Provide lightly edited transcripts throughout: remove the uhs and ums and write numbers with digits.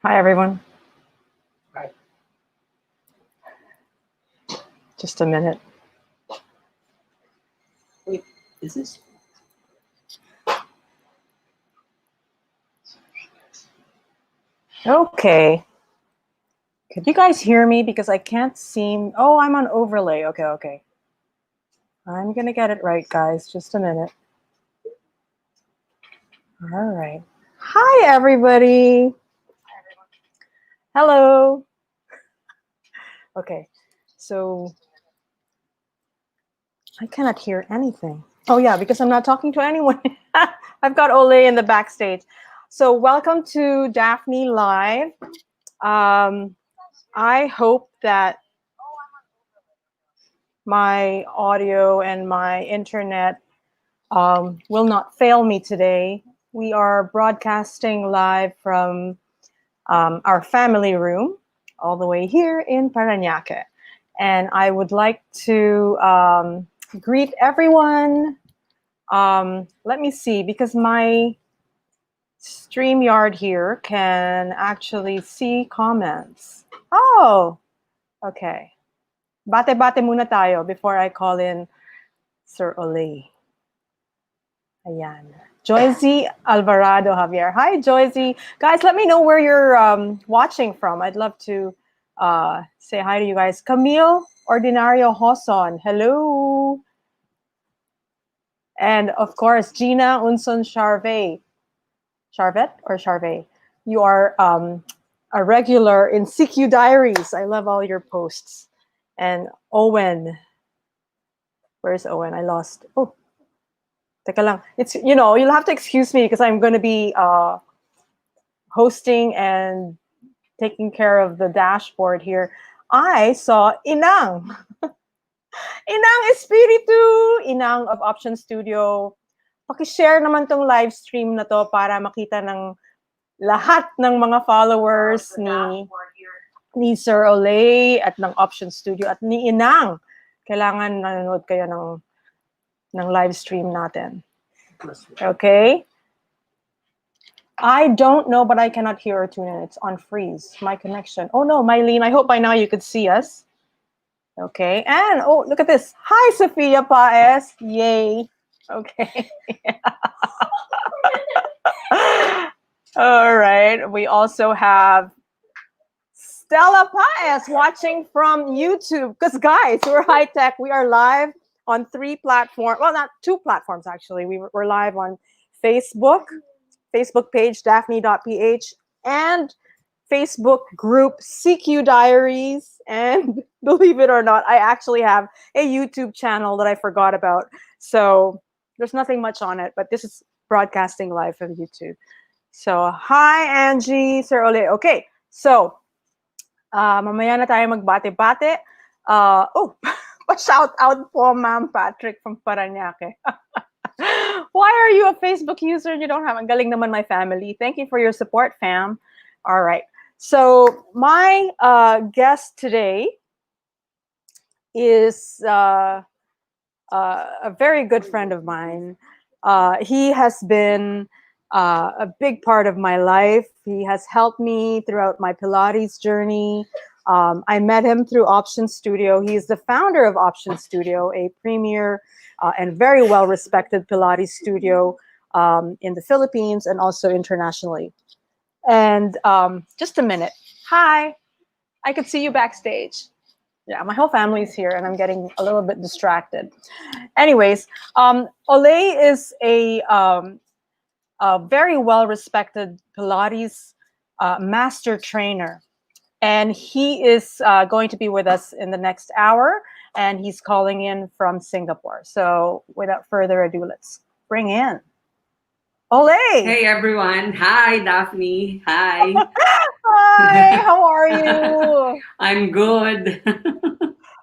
Hi, everyone. Hi. Just a minute. Wait, is this? Okay. Could you guys hear me? Because I can't seem... Oh, I'm on overlay. Okay. I'm going to get it right, guys. Just a minute. All right. Hi, everybody. Hello. Okay. So I cannot hear anything. Oh, yeah, because I'm not talking to anyone. I've got Ole in the backstage. So welcome to Daphne Live. I hope that my audio and my internet will not fail me today. We are broadcasting live from our family room all the way here in Parañaque. And I would like to greet everyone. Let me see, because my StreamYard here can actually see comments. Oh, okay. Bate-bate muna tayo before I call in Sir Ole. Ayan. Joycey Alvarado Javier. Hi, Joycey. Guys, let me know where you're watching from. I'd love to say hi to you guys. Camille Ordinario Hoson. Hello. And of course, Gina Unson Charvet. Charvet or Charvet? You are a regular in CQ Diaries. I love all your posts. And Owen. Where's Owen? I lost. Oh, teka lang. It's, you'll have to excuse me because I'm going to be hosting and taking care of the dashboard here. I saw Inang. Inang Espiritu. Inang of Option Studio. Paki-share naman tong live stream na to para makita ng lahat ng mga followers ni Sir Ole at ng Option Studio at ni Inang. Kailangan nanonood kayo ng live stream natin. Okay? I don't know, but I cannot hear or tune in. It's on freeze. My connection. Oh no, Mylene, I hope by now you could see us. Okay, and oh, look at this. Hi, Sophia Paez. Yay. Okay. All right. We also have Stella Paez watching from YouTube. Because guys, we're high tech. We are live on 3 platforms. Well, not 2 platforms, actually. We're live on Facebook page, Daphne.ph, and Facebook group, CQ Diaries. And believe it or not, I actually have a YouTube channel that I forgot about. So there's nothing much on it, but this is broadcasting live from YouTube. So, hi, Angie, Sir Ole. Okay, so, mamaya na tayo magbate-bate. Pa-shout out po, Ma'am Patrick from Parañaque. Why are you a Facebook user and you don't have? Ang galing naman my family. Thank you for your support, fam. All right. So my guest today is a very good friend of mine. He has been a big part of my life. He has helped me throughout my Pilates journey. I met him through Option Studio. He's the founder of Option Studio, a premier and very well-respected Pilates studio in the Philippines and also internationally. And just a minute. Hi. I could see you backstage. Yeah, my whole family's here and I'm getting a little bit distracted. Anyways, Ole is a very well-respected Pilates master trainer. And he is going to be with us in the next hour. And he's calling in from Singapore. So without further ado, let's bring in Ole. Hey, everyone. Hi, Daphne. Hi. Hi, how are you? I'm good.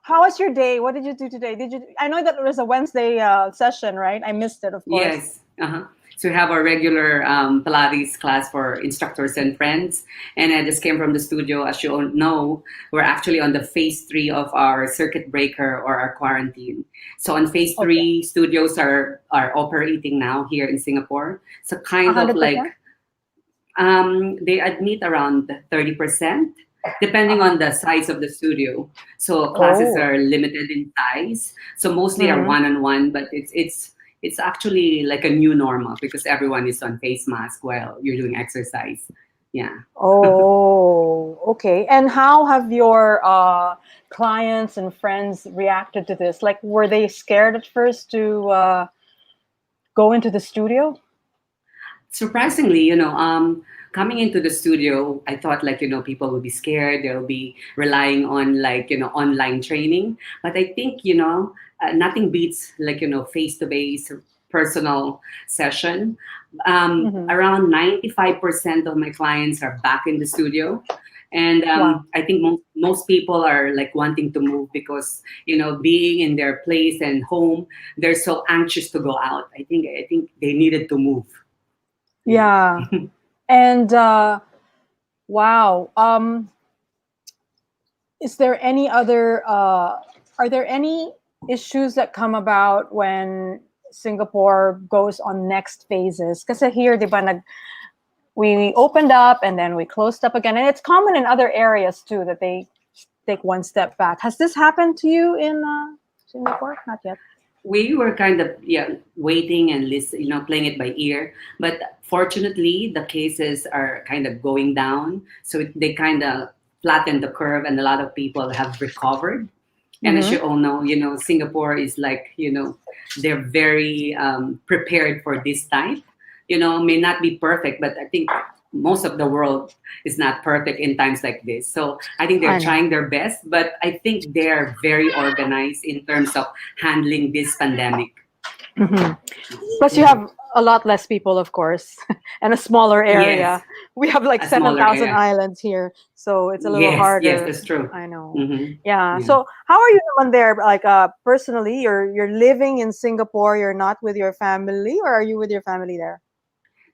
How was your day? What did you do today? I know that it was a Wednesday session, right? I missed it, of course. Yes. So we have our regular Pilates class for instructors and friends. And I just came from the studio. As you all know, we're actually on the phase 3 of our circuit breaker or our quarantine. So on phase Okay. three, studios are operating now here in Singapore. So kind of like 100%? they admit around 30%, depending Uh-huh. on the size of the studio. So classes Oh. are limited in size. So mostly are Mm-hmm. one-on-one, but it's actually like a new normal because everyone is on face mask while you're doing exercise. Yeah. Oh, okay. And how have your clients and friends reacted to this? Like, were they scared at first to go into the studio? Surprisingly, coming into the studio, I thought like, people will be scared. They'll be relying on like, online training. But I think, nothing beats like, face to face personal session. Mm-hmm. Around 95% of my clients are back in the studio. And Wow. I think most people are like wanting to move because, being in their place and home, they're so anxious to go out. I think they needed to move. Yeah. Yeah. And wow. Is there any other are there any issues that come about when Singapore goes on next phases? Kasi here, di ba, we opened up and then we closed up again. And it's common in other areas too that they take one step back. Has this happened to you in Singapore? Not yet. We were kind of waiting and listen, playing it by ear. But fortunately, the cases are kind of going down, so they kind of flattened the curve, and a lot of people have recovered. And as Mm-hmm. you all know, Singapore is like, they're very prepared for this type. May not be perfect, but I think most of the world is not perfect in times like this. So I think they're I know. trying their best, but I think they're very organized in terms of handling this pandemic. Hmm. Plus, you Mhm. have a lot less people, of course, and a smaller Yes, area. We have like a smaller 7,000 area. islands here, so it's a little Yes, harder. that's true. I know. Hmm. Yeah. Yeah. So, how are you on there? Like, personally, you're living in Singapore. You're not with your family, or are you with your family there?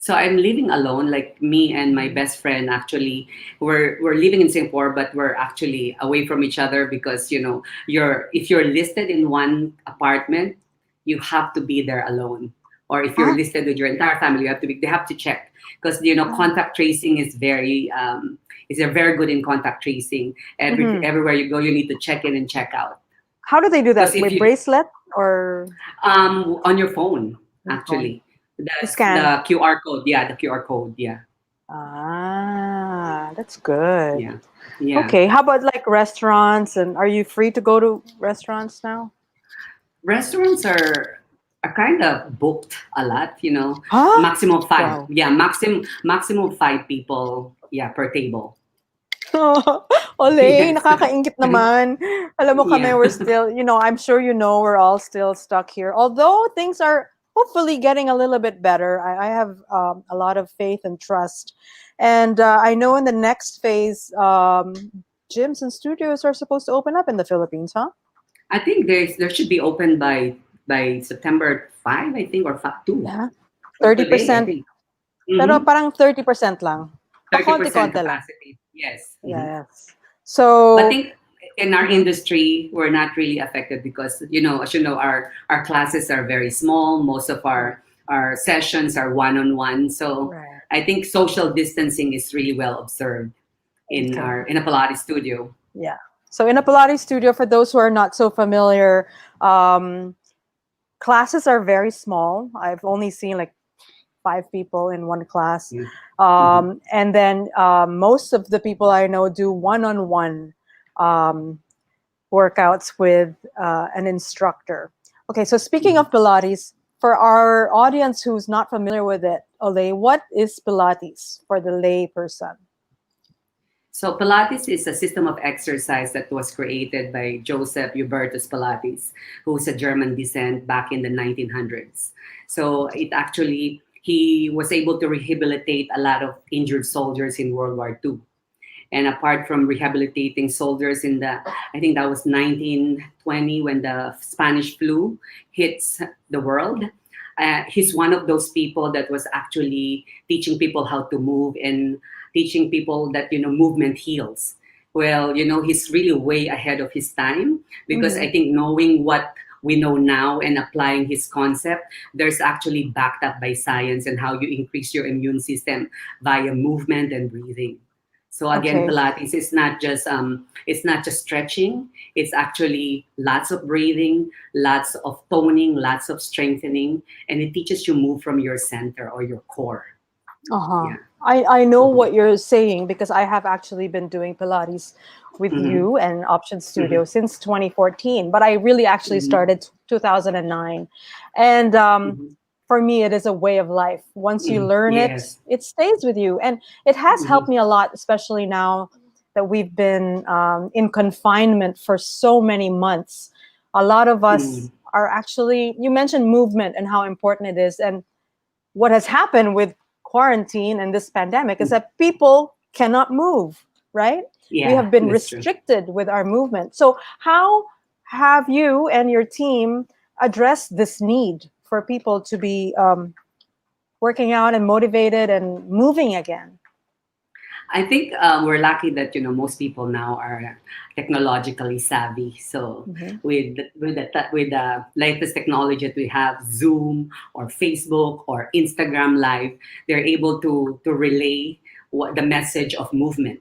So I'm living alone, like me and my Mhm. best friend actually we're living in Singapore, but we're actually away from each other because you're if you're listed in one apartment, you have to be there alone. Or if you're Huh? listed with your entire family, they have to check because contact tracing is a very good in contact tracing. Hmm. Everywhere you go, you need to check in and check out. How do they do Because that? if With you bracelet or on your phone your phone? actually, You that's scan. the QR code. Yeah, the QR code. Yeah. Ah, that's good. Yeah, yeah. Okay, how about like restaurants? And are you free to go to restaurants now? Restaurants are kind of booked a lot. Huh? Maximum five. Wow. Yeah, maximum five people. Yeah, per table. Olay, Yes. nakakaingit naman. Alam mo kami, Yeah. we're still, I'm sure we're all still stuck here. Although things are hopefully getting a little bit better. I have a lot of faith and trust. And I know in the next phase, gyms and studios are supposed to open up in the Philippines, huh? I think there should be open by September 5, I think, or 2. Yeah. Or today, I 30%. think. Pero Mm-hmm. parang 30% lang. 30% Pakonti-konti lang. capacity. Yes. Mm-hmm. Yes. But I So, think in our mhm, industry, we're not really affected because, as you know, our classes are very small. Most of right, our sessions are one-on-one. So right. I think social distancing is really well observed Okay. in a Pilates studio. Yeah. So in a Pilates studio, for those who are not so familiar, um, classes are very small. I've only seen like 5 people in one class. Yeah. Hmm. And then most of the people I know do one-on-one um, workouts with an instructor. Okay, so speaking Hmm. of Pilates, for our audience who's not familiar with it, Ole, what is Pilates for the lay person? So Pilates is a system of exercise that was created by Joseph Hubertus Pilates, who's a German descent back in the 1900s. So he was able to rehabilitate a lot of injured soldiers in World War II. And apart from rehabilitating soldiers I think that was 1920 when the Spanish flu hits the world. he's one of those people that was actually teaching people how to move and teaching people that movement heals. Well, he's really way ahead of his time, because Mm-hmm. I think knowing what we know now and applying his concept, there's actually backed up by science and how you increase your immune system via movement and breathing. So again, Okay. Pilates is not just stretching. It's actually lots of breathing, lots of toning, lots of strengthening, and it teaches you move from your center or your core. Uh-huh. Yeah. I know Mm-hmm. what you're saying because I have actually been doing Pilates with Mm-hmm. you and Option Mm-hmm. Studio since 2014, but I really actually Mm-hmm. started 2009. And Mm-hmm. for me, it is a way of life. Once you Mm-hmm. learn it, Yes. it stays with you. And it has helped Mm-hmm. me a lot, especially now that we've been in confinement for so many months. A lot of Mm-hmm. us are actually, you mentioned movement and how important it is. And what has happened with quarantine and this pandemic is that people cannot move, right? We Yeah, have been that's true. restricted with our movement. So, how have you and your team addressed this need for people to be working out and motivated and moving again? I think we're lucky that most people now are technologically savvy. So Mm-hmm. with the latest technology that we have, Zoom or Facebook or Instagram Live, they're able to relay the message of movement.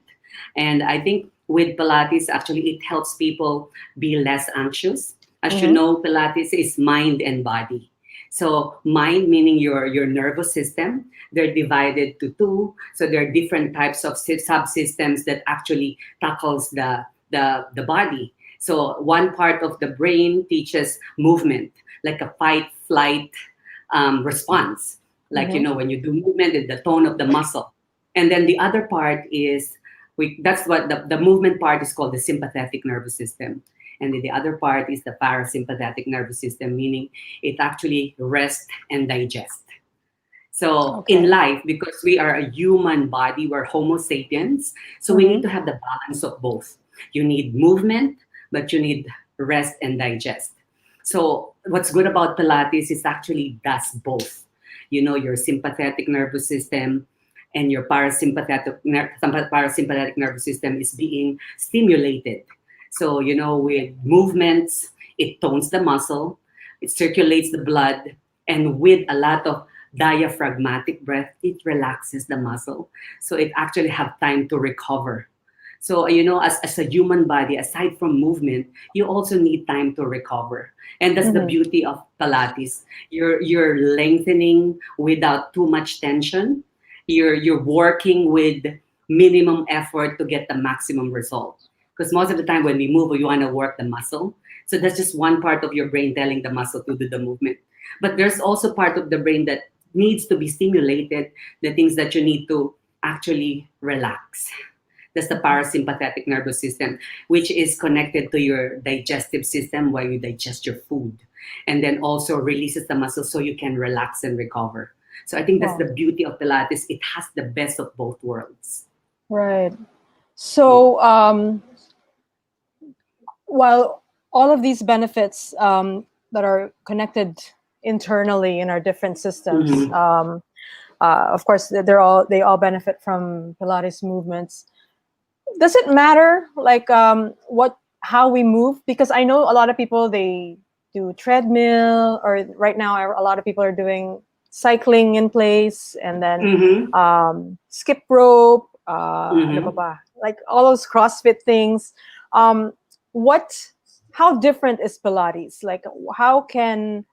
And I think with Pilates, actually, it helps people be less anxious. As you Mm-hmm. know, Pilates is mind and body. So mind meaning your nervous system, they're divided to two. So there are different types of subsystems that actually tackles the body. So one part of the brain teaches movement, like a fight flight response, like Mm-hmm. when you do movement and the tone of the muscle. And then the other part is that's what the movement part is called, the sympathetic nervous system. And then the other part is the parasympathetic nervous system, meaning it actually rest and digest. So in Okay. life, because we are a human body, we're Homo sapiens, so we need Mm-hmm. to have the balance of both. You need movement, but you need rest and digest. So what's good about Pilates is actually does both. Your sympathetic nervous system and your parasympathetic nervous system is being stimulated. So with movements, it tones the muscle, it circulates the blood, and with a lot of diaphragmatic breath, it relaxes the muscle. So it actually have time to recover. So, as a human body, aside from movement, you also need time to recover. And that's the Mm-hmm. beauty of Pilates. You're lengthening without too much tension. You're working with minimum effort to get the maximum result. Because most of the time when we move, we want to work the muscle. So that's just one part of your brain telling the muscle to do the movement. But there's also part of the brain that needs to be stimulated, the things that you need to actually relax. That's the parasympathetic nervous system, which is connected to your digestive system where you digest your food. And then also releases the muscle so you can relax and recover. So I think that's Wow. the beauty of Pilates. It has the best of both worlds. Right. Mm. So, while all of these benefits that are connected internally in our different systems, Mhm. of course, they all benefit from Pilates movements. Does it matter like what how we move? Because I know a lot of people they do treadmill, or right now a lot of people are doing cycling in place, and then Mhm. skip rope, ano pa Mhm. ba? Like all those CrossFit things. Um, what? How different is Pilates? Like how can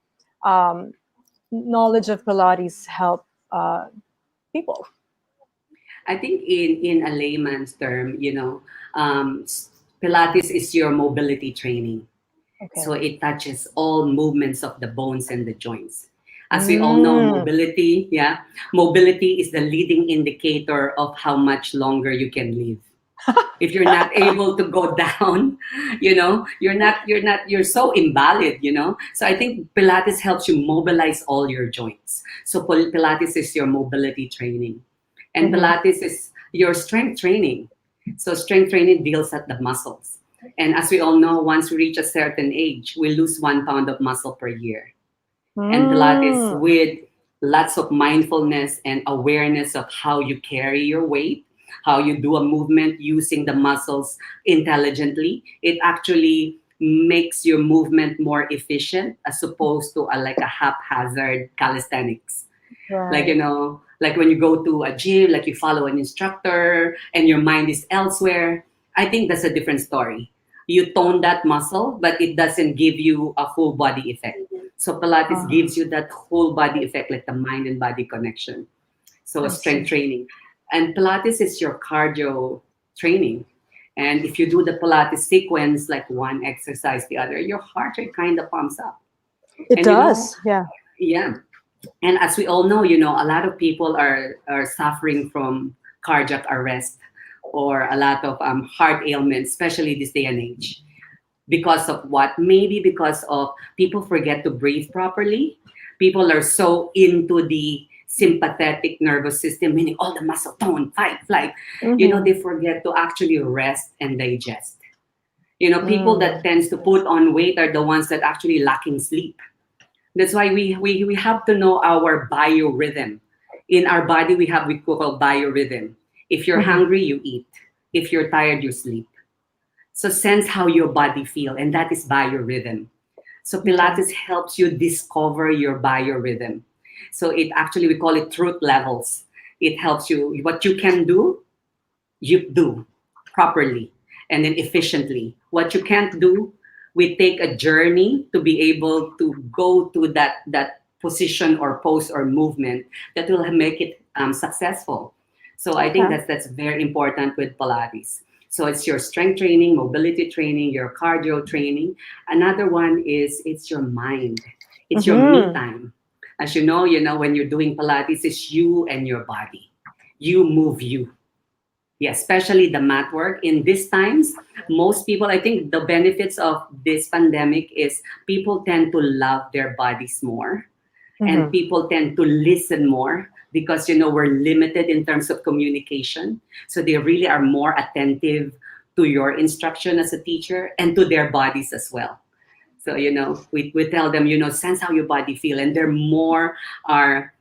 um, knowledge of Pilates help people? I think in a layman's term, Pilates is your mobility training. So Okay. it touches all movements of the bones and the joints. As we all know, Mm. mobility is the leading indicator of how much longer you can live. If you're not able to go down, you're so invalid, So I think Pilates helps you mobilize all your joints. So Pilates is your mobility training, and Mm-hmm. Pilates is your strength training. So strength training deals at the muscles. And as we all know, once we reach a certain age, we lose 1 pound of muscle per year. and Pilates Mm. with lots of mindfulness and awareness of how you carry your weight, how you do a movement using the muscles intelligently. It actually makes your movement more efficient as opposed to like a haphazard calisthenics. Like, Right. like when you go to a gym, like you follow an instructor and your mind is elsewhere. I think that's a different story. You tone that muscle, but it doesn't give you a full body effect. So Pilates Ah, gives you that whole body effect, like the mind and body connection. So I strength see. training. And Pilates is your cardio training. And if you do the Pilates sequence, like one exercise the other, your heart rate kind of pumps up. It And does. Yeah. yeah, and as we all know, a lot of people are suffering from cardiac arrest or a lot of heart ailments, especially this day and age. Because of what? Maybe because of people forget to breathe properly. People are so into the sympathetic nervous system, meaning all the muscle tone, fight, flight. Mm-hmm. They forget to actually rest and digest. People that Mm. tends to put on weight are the ones that actually lacking sleep. That's why we have to know our biorhythm. In our body, we have we call biorhythm. If you're Mm-hmm. hungry, you eat. If you're tired, you sleep. So sense how your body feel, and that is biorhythm. So Okay. Pilates helps you discover your biorhythm. So it actually, we call it truth levels. It helps you what you can do, you do properly and then efficiently. What you can't do, we take a journey to be able to go to that position or pose or movement that will make it successful. So I think Okay. that's very important with Pilates. So it's your strength training, mobility training, your cardio training. Another one is it's your mind. It's your me Mm-hmm. time. As you know when you're doing Pilates, it's you and your body. You move you. Yeah, especially the mat work in these times. Most people, I think the benefits of this pandemic is people tend to love their bodies more and Mm-hmm. people tend to listen more because we're limited in terms of communication. So they really are more attentive to your instruction as a teacher and to their bodies as well. So we tell them, sense how your body feel, and they're more are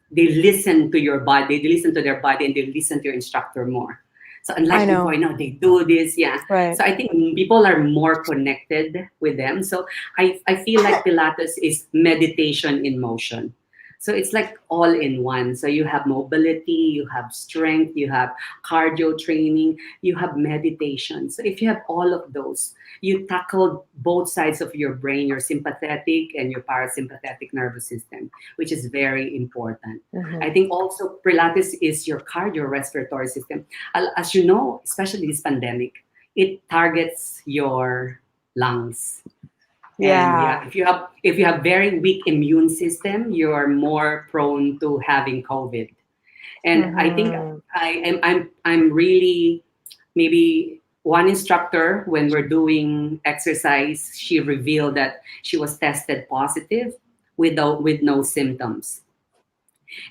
they listen to your body, they listen to their body, and they listen to your instructor more. So I unlike before, know. they do this, yeah. Right. So I think people are more connected with them. So I feel like Pilates is meditation in motion. So it's like all in one. So you have mobility, you have strength, you have cardio training, you have meditation. So if you have all of those, you tackle both sides of your brain, your sympathetic and your parasympathetic nervous system, which is very important. Mm-hmm. I think also Pilates is your cardiorespiratory system. As you know, especially this pandemic, it targets your lungs. And yeah, Yeah. if you have very weak immune system, you're more prone to having COVID. And I think Mm-hmm. I'm really maybe one instructor when we're doing exercise, she revealed that she was tested positive with no symptoms.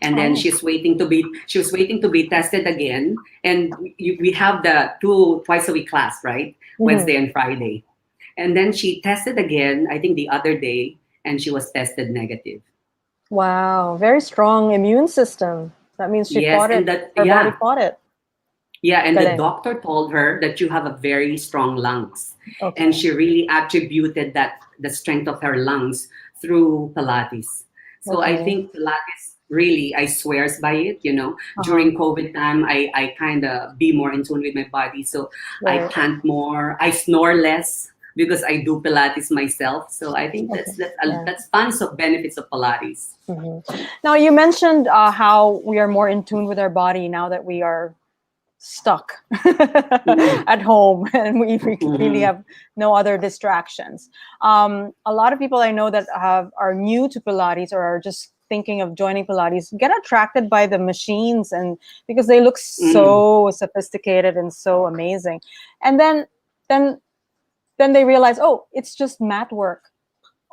And then Oh. she was waiting to be tested again. And we have the two twice a week class, right? Mm-hmm. Wednesday and Friday. And then she tested again, I think the other day, and she was tested negative. Wow. Very strong immune system. That means she Yes, fought and it. that Her body yeah, fought it. yeah, and the Galing. doctor told her that you have a very strong lungs. And Okay. she really attributed that the strength of her lungs through Pilates. So I Okay. think Pilates really, I swears by it, Uh-huh. during COVID time, I kind of be more in tune with my body. So I Right. pant more, I snore less because I do Pilates myself. So I think Okay. Yeah. that's tons of benefits of Pilates. Hmm. Now you mentioned how we are more in tune with our body now that we are stuck Mm-hmm. at home and we really Mm-hmm. have no other distractions. A lot of people I know that are new to Pilates or are just thinking of joining Pilates get attracted by the machines and because they look Mm-hmm. so sophisticated and so amazing, and then then they realize, oh, it's just mat work.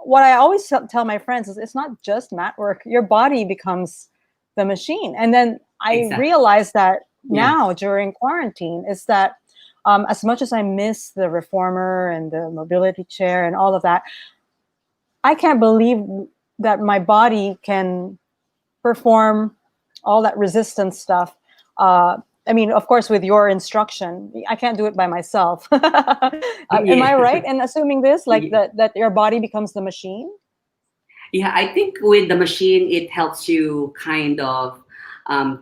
What I always tell my friends is it's not just mat work. Your body becomes the machine. And then I Exactly. realized that Yeah. now during quarantine is that as much as I miss the reformer and the mobility chair and all of that, I can't believe that my body can perform all that resistance stuff. I mean, of course, with your instruction, I can't do it by myself. Am I Yeah. right in assuming this, like that your body becomes the machine? Yeah, I think with the machine, it helps you kind of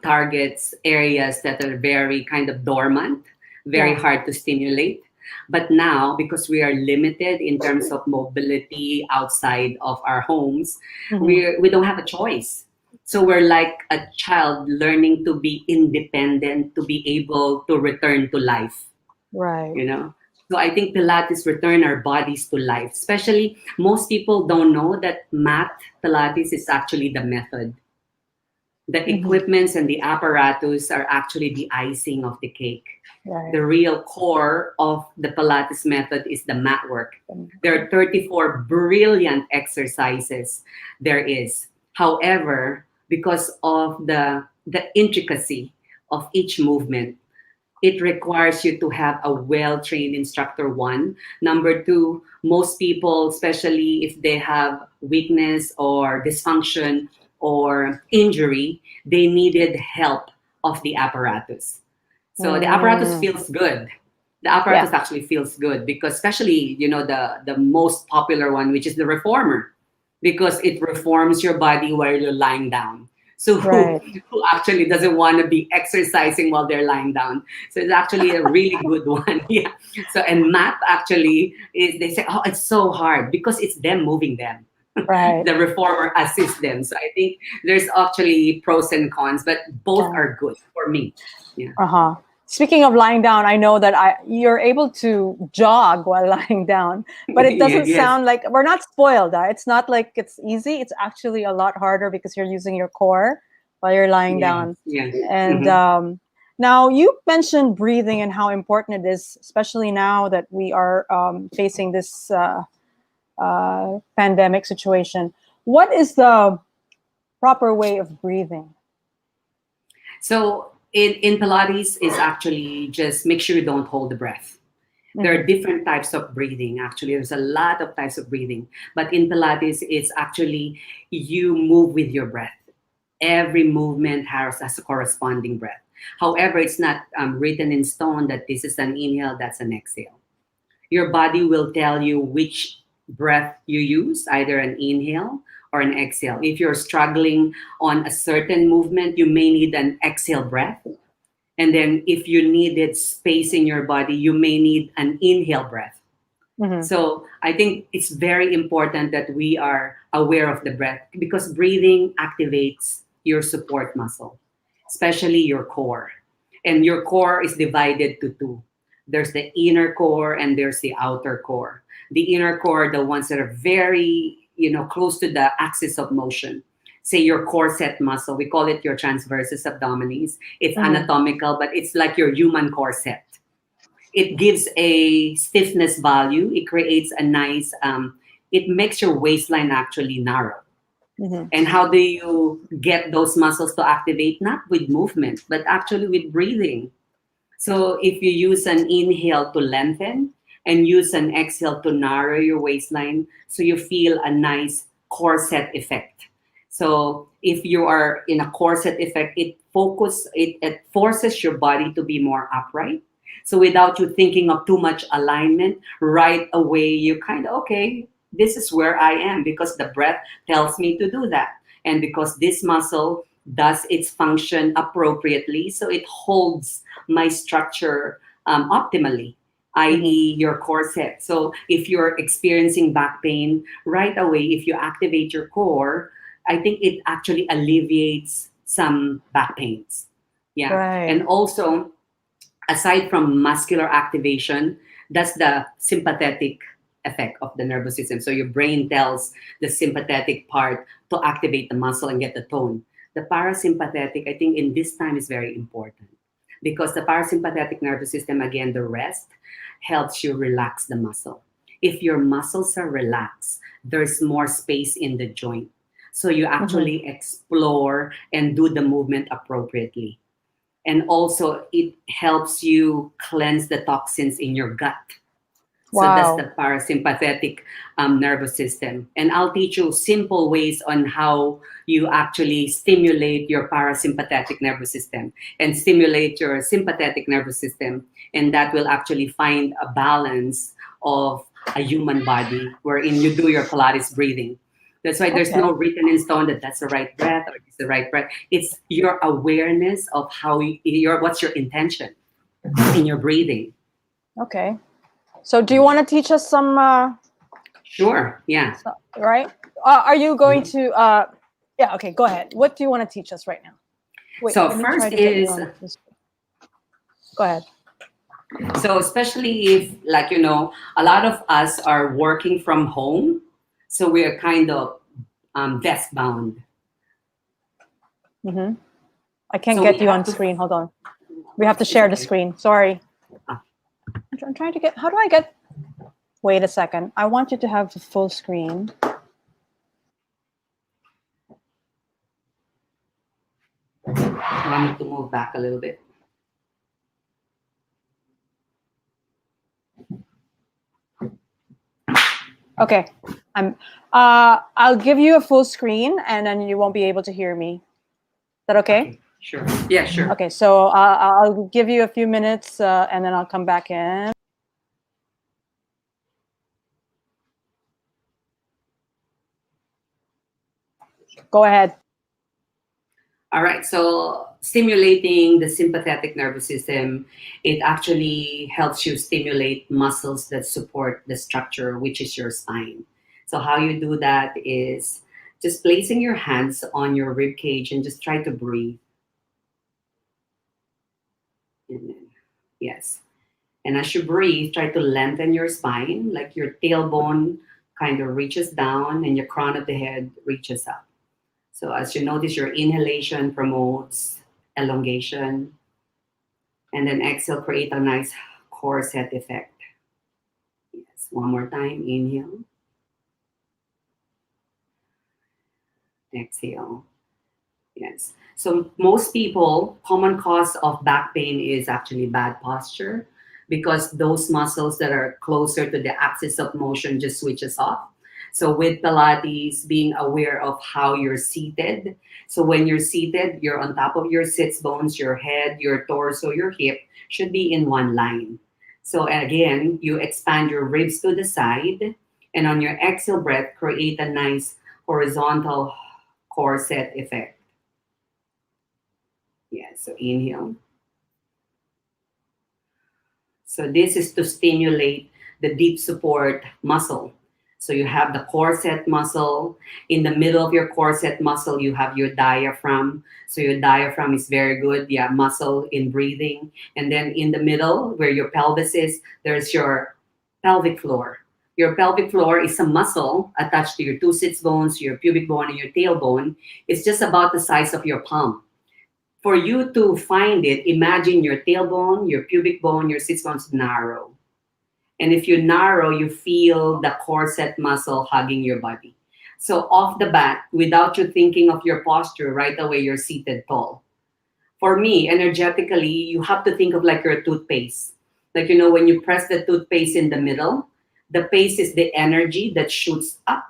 targets areas that are very kind of dormant, very Yeah. hard to stimulate. But now, because we are limited in terms of mobility outside of our homes, Hmm. we don't have a choice. So we're like a child learning to be independent, to be able to return to life, Right. you know. So I think Pilates return our bodies to life. Especially most people don't know that mat Pilates is actually the method. The Hmm. equipments and the apparatus are actually the icing of the cake. Right. The real core of the Pilates method is the mat work. There are 34 brilliant exercises there is. However, because of the intricacy of each movement, it requires you to have a well-trained instructor, one. Number two, most people, especially if they have weakness or dysfunction or injury, they needed help of the apparatus. So the apparatus Mm. feels good. The Yeah. apparatus actually feels good because especially, the most popular one, which is the reformer, because it reforms your body while you're lying down. So who, Right. who actually doesn't want to be exercising while they're lying down? So it's actually a really good one. Yeah. So and MAP actually is, they say, oh, it's so hard because it's them moving them. Right. The reformer assists them. So I think there's actually pros and cons, but both Yeah. are good for me. Yeah. Uh-huh. Speaking of lying down, I know that you're able to jog while lying down, but it doesn't Yes. sound like we're not spoiled. It's not like it's easy. It's actually a lot harder because you're using your core while you're lying Yes. down. Yes. And Hmm. now you mentioned breathing and how important it is, especially now that we are facing this pandemic situation. What is the proper way of breathing? So in Pilates is actually just make sure you don't hold the breath. There are Hmm. different types of breathing. Actually, there's a lot of types of breathing. But in Pilates, it's actually you move with your breath. Every movement has a corresponding breath. However, it's not written in stone that this is an inhale, that's an exhale. Your body will tell you which breath you use, either an inhale or an exhale. If you're struggling on a certain movement, you may need an exhale breath. And then if you needed space in your body, you may need an inhale breath. Hmm. So I think it's very important that we are aware of the breath because breathing activates your support muscle, especially your core. And your core is divided to two. There's the inner core and there's the outer core. The inner core, the ones that are very, close to the axis of motion. Say your corset muscle, we call it your transversus abdominis. It's Hmm. anatomical, but it's like your human corset. It gives a stiffness value. It creates a nice, it makes your waistline actually narrow. Hmm. And how do you get those muscles to activate? Not with movement, but actually with breathing. So if you use an inhale to lengthen and use an exhale to narrow your waistline, so you feel a nice corset effect. So if you are in a corset effect, it forces your body to be more upright. So without you thinking of too much alignment, right away you kind of okay, this is where I am because the breath tells me to do that. And because this muscle does its function appropriately, so it holds my structure optimally, Hmm. i.e., your corset. So if you're experiencing back pain, right away, if you activate your core, I think it actually alleviates some back pains. Yeah. Right. And also, aside from muscular activation, that's the sympathetic effect of the nervous system. So your brain tells the sympathetic part to activate the muscle and get the tone. The parasympathetic, I think, in this time is very important because the parasympathetic nervous system, again, the rest helps you relax the muscle. If your muscles are relaxed, there's more space in the joint. So you Hmm. actually explore and do the movement appropriately. And also, it helps you cleanse the toxins in your gut. So that's Wow. the parasympathetic nervous system. And I'll teach you simple ways on how you actually stimulate your parasympathetic nervous system and stimulate your sympathetic nervous system. And that will actually find a balance of a human body wherein you do your Pilates breathing. That's why there's no Okay. written in stone that that's the right breath or it's the right breath. It's your awareness of how what's your intention in your breathing. Okay. So do you want to teach us some, Sure. Yeah. right? Are you going to, yeah, okay, go ahead. What do you want to teach us right now? Wait, So let me try first to get you is on this. Go ahead. so especially if like a lot of us are working from home, so we are kind of desk bound. Mm-hmm. I can't So we get you on have to. screen. Hold on. We have to share the screen. Sorry. Ah. I'm trying to get, how do I get, wait a second. I want you to have the full screen. I want me to move back a little bit. Okay. I'll give you a full screen and then you won't be able to hear me. Is that okay? Okay. Sure. Yeah. Sure. Okay, so I'll give you a few minutes and then I'll come back in. Go ahead. All right. So stimulating the sympathetic nervous system, it actually helps you stimulate muscles that support the structure, which is your spine. So how you do that is just placing your hands on your rib cage and just try to breathe. And then, yes. And as you breathe, try to lengthen your spine, like your tailbone kind of reaches down and your crown of the head reaches up. So as you notice, your inhalation promotes elongation. And then exhale, create a nice core set effect. Yes, one more time. Inhale. Exhale. Yes. So most people, common cause of back pain is actually bad posture because those muscles that are closer to the axis of motion just switches off. So with Pilates, being aware of how you're seated. So when you're seated, you're on top of your sits bones, your head, your torso, your hip should be in one line. So again, you expand your ribs to the side, and on your exhale breath, create a nice horizontal core set effect. Yeah, so inhale. So this is to stimulate the deep support muscle. So you have the core set muscle. In the middle of your core set muscle, you have your diaphragm. So your diaphragm is very good. Yeah, muscle in breathing. And then in the middle, where your pelvis is, there's your pelvic floor. Your pelvic floor is a muscle attached to your two sits bones, your pubic bone, and your tailbone. It's just about the size of your palm. For you to find it, imagine your tailbone, your pubic bone, your sits bones narrow. And if you narrow, you feel the corset muscle hugging your body. So off the bat, without you thinking of your posture, right away you're seated tall. For me, energetically, you have to think of like your toothpaste. Like, when you press the toothpaste in the middle, the paste is the energy that shoots up.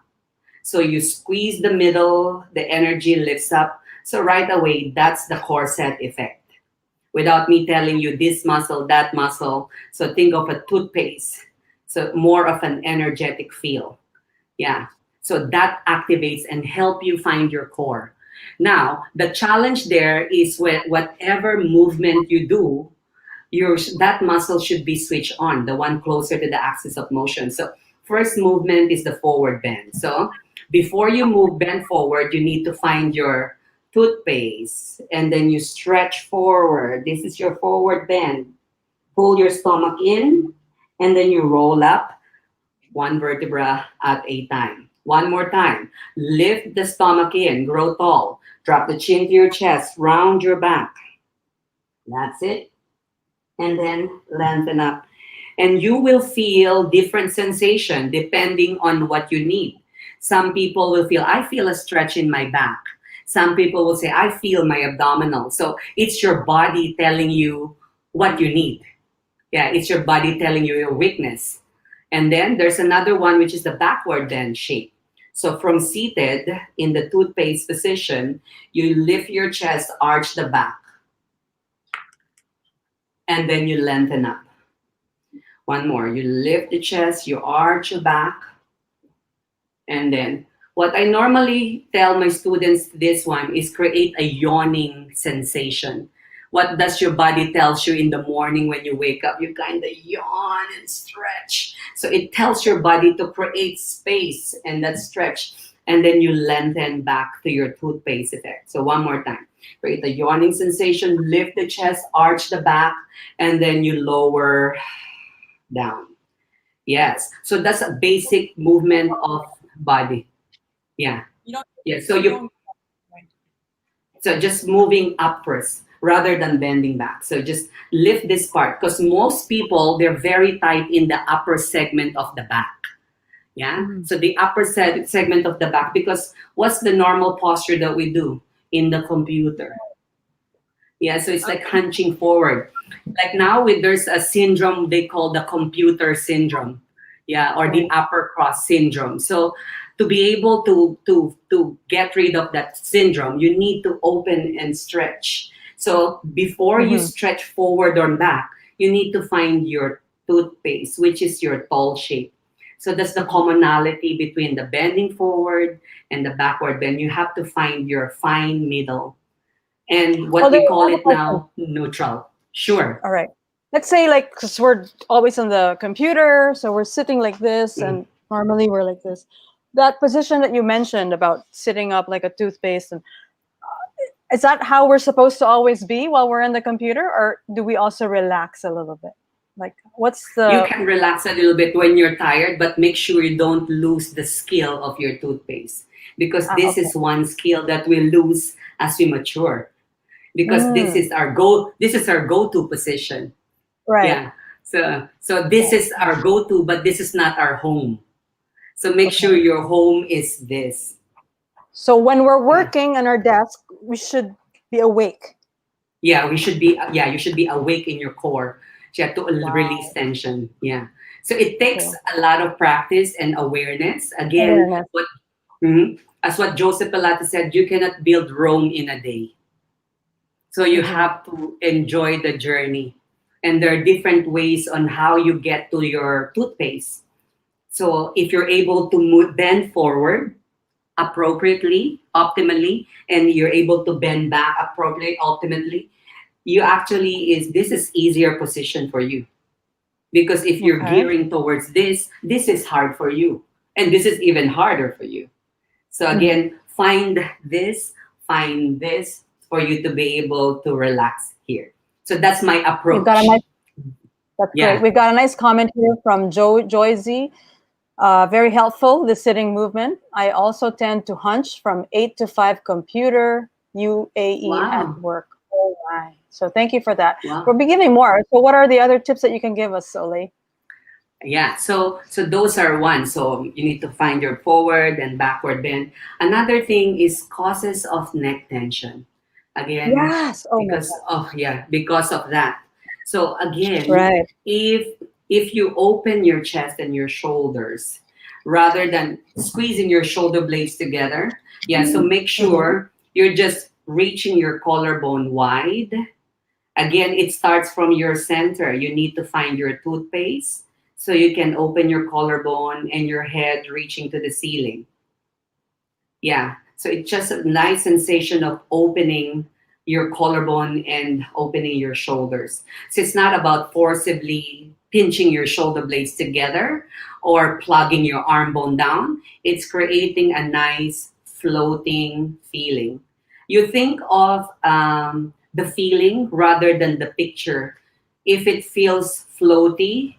So you squeeze the middle, the energy lifts up. So right away, that's the corset effect. Without me telling you this muscle, that muscle. So think of a toothpaste. So more of an energetic feel. Yeah. So that activates and help you find your core. Now, the challenge there is whatever movement you do, that muscle should be switched on, the one closer to the axis of motion. So first movement is the forward bend. So before you bend forward, you need to find your toothpaste and then you stretch forward. This is your forward bend. Pull your stomach in and then you roll up one vertebra at a time. One more time. Lift the stomach in, grow tall. Drop the chin to your chest, round your back. That's it. And then lengthen up. And you will feel different sensation depending on what you need. Some people will feel, I feel a stretch in my back. Some people will say, I feel my abdominal. So it's your body telling you what you need. Yeah, it's your body telling you your weakness. And then there's another one, which is the backward bend shape. So from seated in the toothpaste position, you lift your chest, arch the back, and then you lengthen up. One more. You lift the chest, you arch your back, and then what I normally tell my students this one is create a yawning sensation. What does your body tells you in the morning when you wake up? You kind of yawn and stretch. So it tells your body to create space and that stretch. And then you lengthen back to your toothpaste effect. So one more time. Create a yawning sensation, lift the chest, arch the back, and then you lower down. Yes. So that's a basic movement of body. Yeah. You don't. Yeah. So just moving up first rather than bending back. So just lift this part because most people, they're very tight in the upper segment of the back. Yeah. So the upper segment of the back, because what's the normal posture that we do in the computer? Yeah. So it's like hunching forward. Like now there's a syndrome they call the computer syndrome. Yeah. Or the upper cross syndrome. So to be able to get rid of that syndrome, you need to open and stretch. So before you stretch forward or back, you need to find your toothpaste, which is your tall shape. So that's the commonality between the bending forward and the backward bend. You have to find your fine middle. And what we call it now, neutral. Sure. All right. Let's say like, because we're always on the computer, so we're sitting like this, and normally we're like this. That position that you mentioned about sitting up like a toothpaste, and is that how we're supposed to always be while we're in the computer, or do we also relax a little bit? Like, what's the... You can relax a little bit when you're tired, but make sure you don't lose the skill of your toothpaste, because this is one skill that we lose as we mature, because this is our go-to position. Right. Yeah. So this is our go-to, but this is not our home. So make sure your home is this. So when we're working on our desk, we should be awake. Yeah, you should be awake in your core. You have to release tension. Yeah. So it takes a lot of practice and awareness. Again, as what Joseph Pilates said, you cannot build Rome in a day. So you have to enjoy the journey. And there are different ways on how you get to your toothpaste. So if you're able to bend forward appropriately, optimally, and you're able to bend back appropriately, ultimately, this is easier position for you. Because if you're gearing towards this is hard for you. And this is even harder for you. So again, find this for you to be able to relax here. So that's my approach. That's great. We've got a nice comment here from Joy Z. Very helpful, the sitting movement. I also tend to hunch from 8 to 5 computer, UAE at work. Oh my. So thank you for that. We'll be giving more. So what are the other tips that you can give us, Ole? Yeah, so those are one. So you need to find your forward and backward bend. Another thing is causes of neck tension. Again, because of that. So again, if you open your chest and your shoulders rather than squeezing your shoulder blades together, so make sure you're just reaching your collarbone wide. Again, it starts from your center. You need to find your toothpaste so you can open your collarbone and your head reaching to the ceiling. Yeah, so it's just a nice sensation of opening your collarbone and opening your shoulders. So it's not about forcibly pinching your shoulder blades together or plugging your arm bone down. It's creating a nice floating feeling. You think of the feeling rather than the picture. If it feels floaty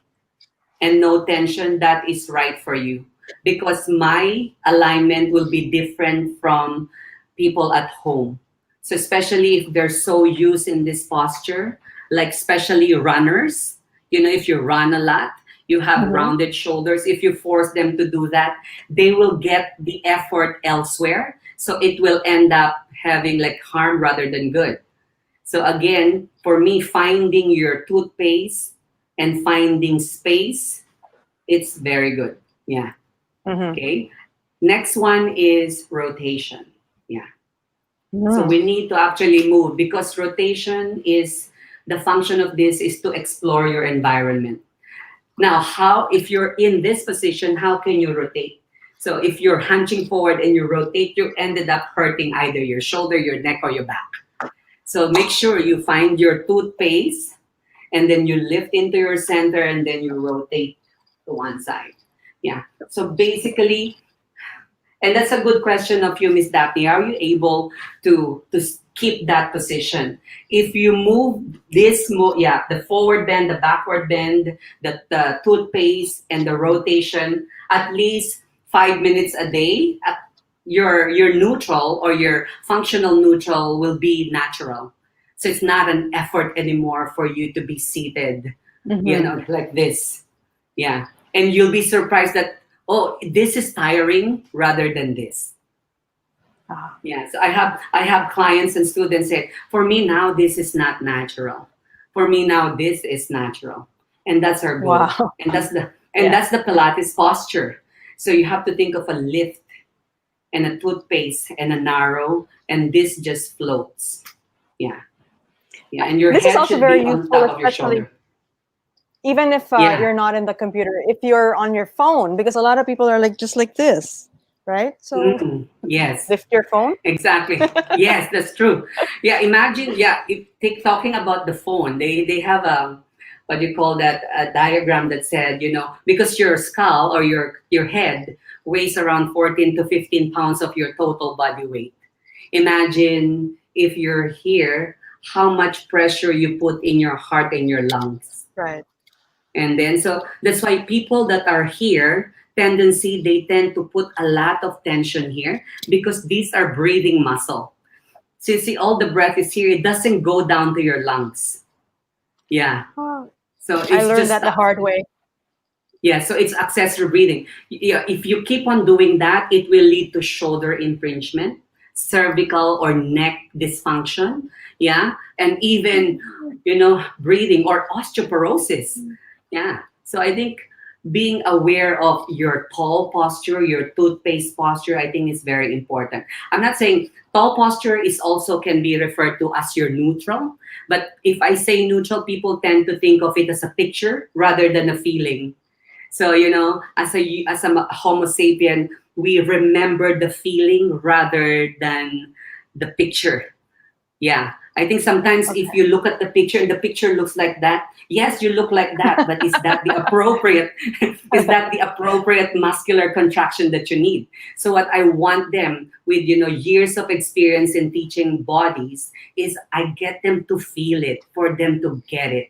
and no tension, that is right for you. Because my alignment will be different from people at home. So especially if they're so used in this posture, like especially runners, if you run a lot, you have rounded shoulders. If you force them to do that, they will get the effort elsewhere. So it will end up having like harm rather than good. So again, for me, finding your toothpaste and finding space It's very good. Yeah. Mm-hmm. Okay. Next one is rotation. Yeah. So Mm. we need to actually move because rotation is the function of this is to explore your environment. Now, how, if you're in this position, how can you rotate? So if you're hunching forward and you rotate, you ended up hurting either your shoulder, your neck, or your back. So make sure you find your toothpaste and then you lift into your center and then you rotate to one side. Yeah. So basically, and that's a good question of you, Miss Daphne. Are you able to keep that position? If you move this, yeah, the forward bend, the backward bend, the toothpaste, and the rotation, at least 5 minutes a day, your neutral or your functional neutral will be natural. So it's not an effort anymore for you to be seated, Mm-hmm. like this. Yeah. And you'll be surprised that, oh, this is tiring rather than this. Ah, Yeah. So I have clients and students say, for me now this is not natural. For me now this is natural. And that's our goal. wow. And that's the and Yeah. that's the Pilates posture. So you have to think of a lift and a toothpaste and a narrow, and this just floats. Yeah. Yeah. And your This is head also should be very on useful, top of your especially shoulder. even if Yeah. you're not in the computer, if you're on your phone, because a lot of people are like just like this, right? So Yes. lift your phone. Exactly. Yes, that's true. Yeah, imagine. Yeah, if talking about the phone, they have a, what do you call that, a diagram that said, because your skull or your head weighs around 14 to 15 pounds of your total body weight. Imagine if you're here, how much pressure you put in your heart and your lungs. Right. And then, so that's why people that are here, they tend to put a lot of tension here because these are breathing muscle. So you see, all the breath is here. It doesn't go down to your lungs. Yeah. Oh, So I it's learned just, that the hard way. yeah. So it's accessory breathing. Yeah. If you keep on doing that, it will lead to shoulder impingement, cervical or neck dysfunction. Yeah. And even, breathing or osteoporosis. Yeah. So I think being aware of your tall posture, your toothpaste posture, I think is very important. I'm not saying tall posture is also can be referred to as your neutral, but if I say neutral, people tend to think of it as a picture rather than a feeling. So, as a Homo sapien, we remember the feeling rather than the picture. Yeah. I think sometimes if Okay. you look at the picture and the picture looks like that, yes, you look like that, but is that the appropriate is that the appropriate muscular contraction that you need? So what I want them with, years of experience in teaching bodies is I get them to feel it for them to get it.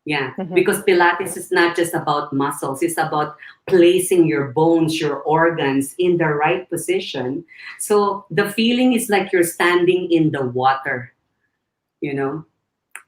Yeah, Mhm. because Pilates is not just about muscles, it's about placing your bones, your organs in the right position. So the feeling is like you're standing in the water, you know.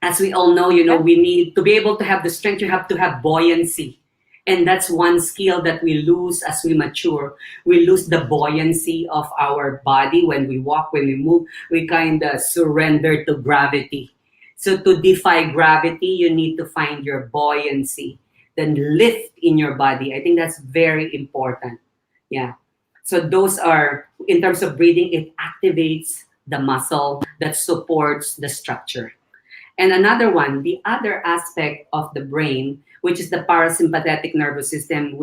As we all know, Yeah. we need to be able to have the strength, you have to have buoyancy. And that's one skill that we lose as we mature. We lose the buoyancy of our body when we walk, when we move. We kind of surrender to gravity. So to defy gravity, you need to find your buoyancy, then lift in your body. I think that's very important. Yeah. So those are, in terms of breathing, it activates the muscle that supports the structure. And another one, the other aspect of the brain, which is the parasympathetic nervous system,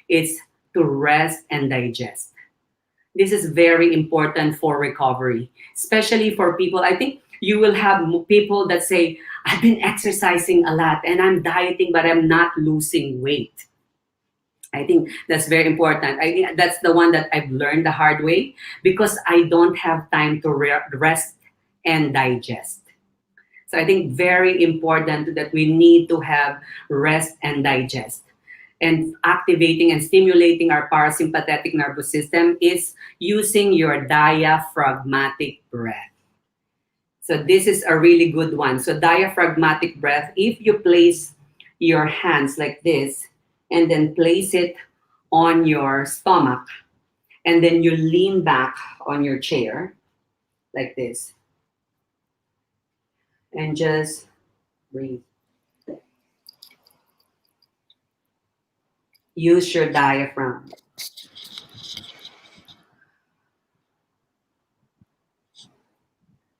it's to rest and digest. This is very important for recovery, especially for people. I think you will have people that say, I've been exercising a lot and I'm dieting, but I'm not losing weight. I think that's very important. I think that's the one that I've learned the hard way because I don't have time to rest and digest. So I think very important that we need to have rest and digest. And activating and stimulating our parasympathetic nervous system is using your diaphragmatic breath. So this is a really good one. So diaphragmatic breath, if you place your hands like this and then place it on your stomach and then you lean back on your chair like this and just breathe. Use your diaphragm.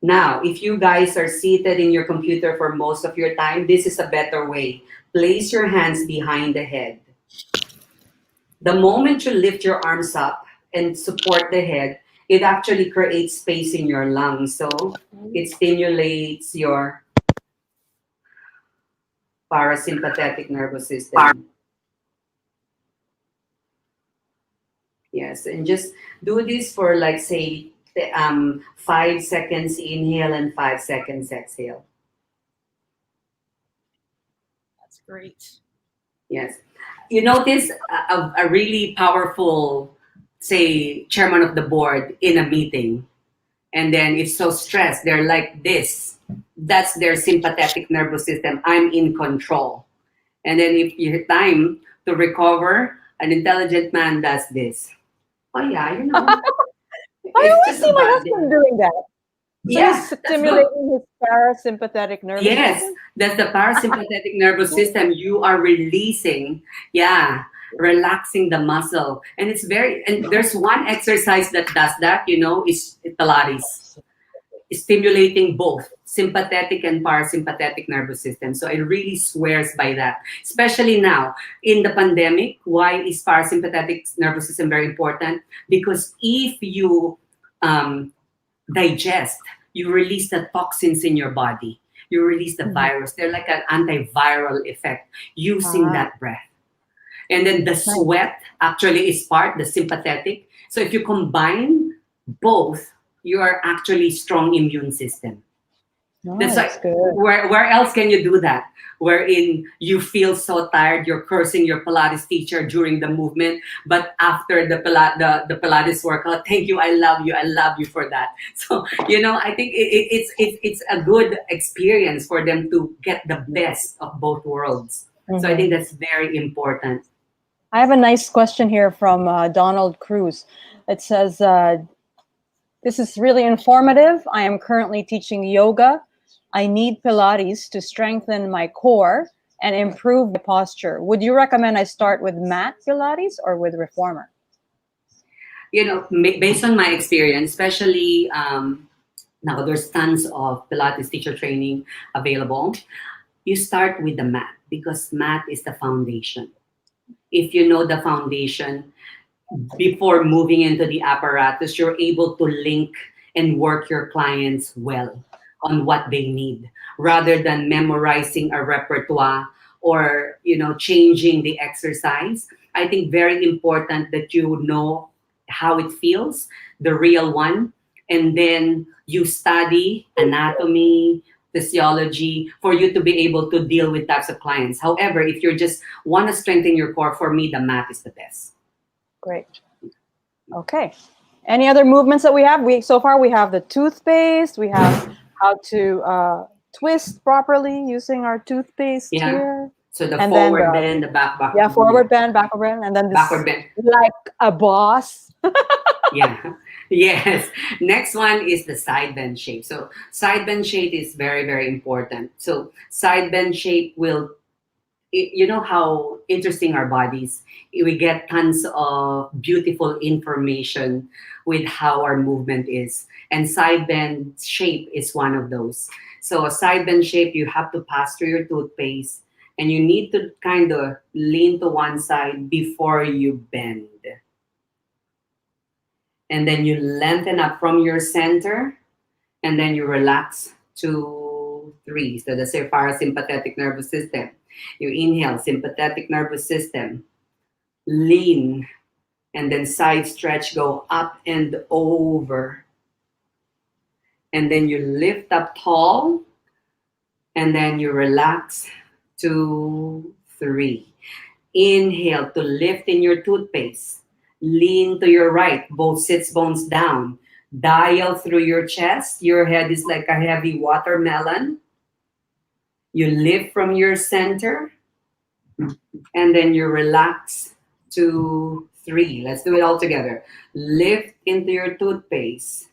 Now, if you guys are seated in your computer for most of your time, this is a better way. Place your hands behind the head. The moment you lift your arms up and support the head, it actually creates space in your lungs. So it stimulates your parasympathetic nervous system. Yes, and just do this for like say 5 seconds inhale and 5 seconds exhale. That's great. Yes. You notice a really powerful, say, chairman of the board in a meeting, and then it's so stressed, they're like this. That's their sympathetic nervous system. I'm in control. And then if you time to recover, an intelligent man does this. Oh yeah, I it's always just see a my bad day. husband doing that. So Yeah, he's that's good. stimulating his parasympathetic nervous Yes, system. that's the parasympathetic nervous system. You are releasing, yeah, relaxing the muscle. And it's very, and there's one exercise that does that, is Pilates, stimulating both sympathetic and parasympathetic nervous system. So it really swears by that, especially now in the pandemic. Why is parasympathetic nervous system very important? Because if you um, digest, you release the toxins in your body, you release the Mhm. virus. They're like an antiviral effect using Ah, that breath. And then the nice. sweat actually is part, the sympathetic. So if you combine both, you are actually strong immune system. That's Nice, like, good. where else can you do that? Wherein you feel so tired, you're cursing your Pilates teacher during the movement, but after the Pilates workout, thank you, I love you for that. So I think it's a good experience for them to get the best of both worlds. So I Mhm. think that's very important. I have a nice question here from Donald Cruz. It says, this is really informative. I am currently teaching yoga. I need Pilates to strengthen my core and improve my posture. Would you recommend I start with mat Pilates or with reformer? Based on my experience, especially now there's tons of Pilates teacher training available. You start with the mat because mat is the foundation. If you know the foundation, before moving into the apparatus, you're able to link and work your clients well on what they need rather than memorizing a repertoire or changing the exercise. I think very important that you know how it feels, the real one, and then you study anatomy, physiology for you to be able to deal with types of clients. However, if you just want to strengthen your core, for me the mat is the best. Great. Okay. Any other movements that we have? So far we have the toothpaste. We have how to twist properly using our toothpaste Yeah. here, So the and then forward bend, the back, yeah, yeah, forward bend, backward bend, and then this backward bend. like a boss. Yeah. Yes. Next one is the side bend shape. So side bend shape is very, very important. So side bend shape will, you know how interesting our bodies. We get tons of beautiful information with how our movement is, and side bend shape is one of those. So a side bend shape, you have to pass through your toothpaste, and you need to kind of lean to one side before you bend, and then you lengthen up from your center, and then you relax to 3. So that's your parasympathetic nervous system. You inhale, sympathetic nervous system, lean, and then side stretch, go up and over. And then you lift up tall, and then you relax to 3. Inhale to lift in your toothpaste. Lean to your right, both sits bones down. Dial through your chest. Your head is like a heavy watermelon. You lift from your center, and then you relax to 3. Let's do it all together. Lift into your toothpaste,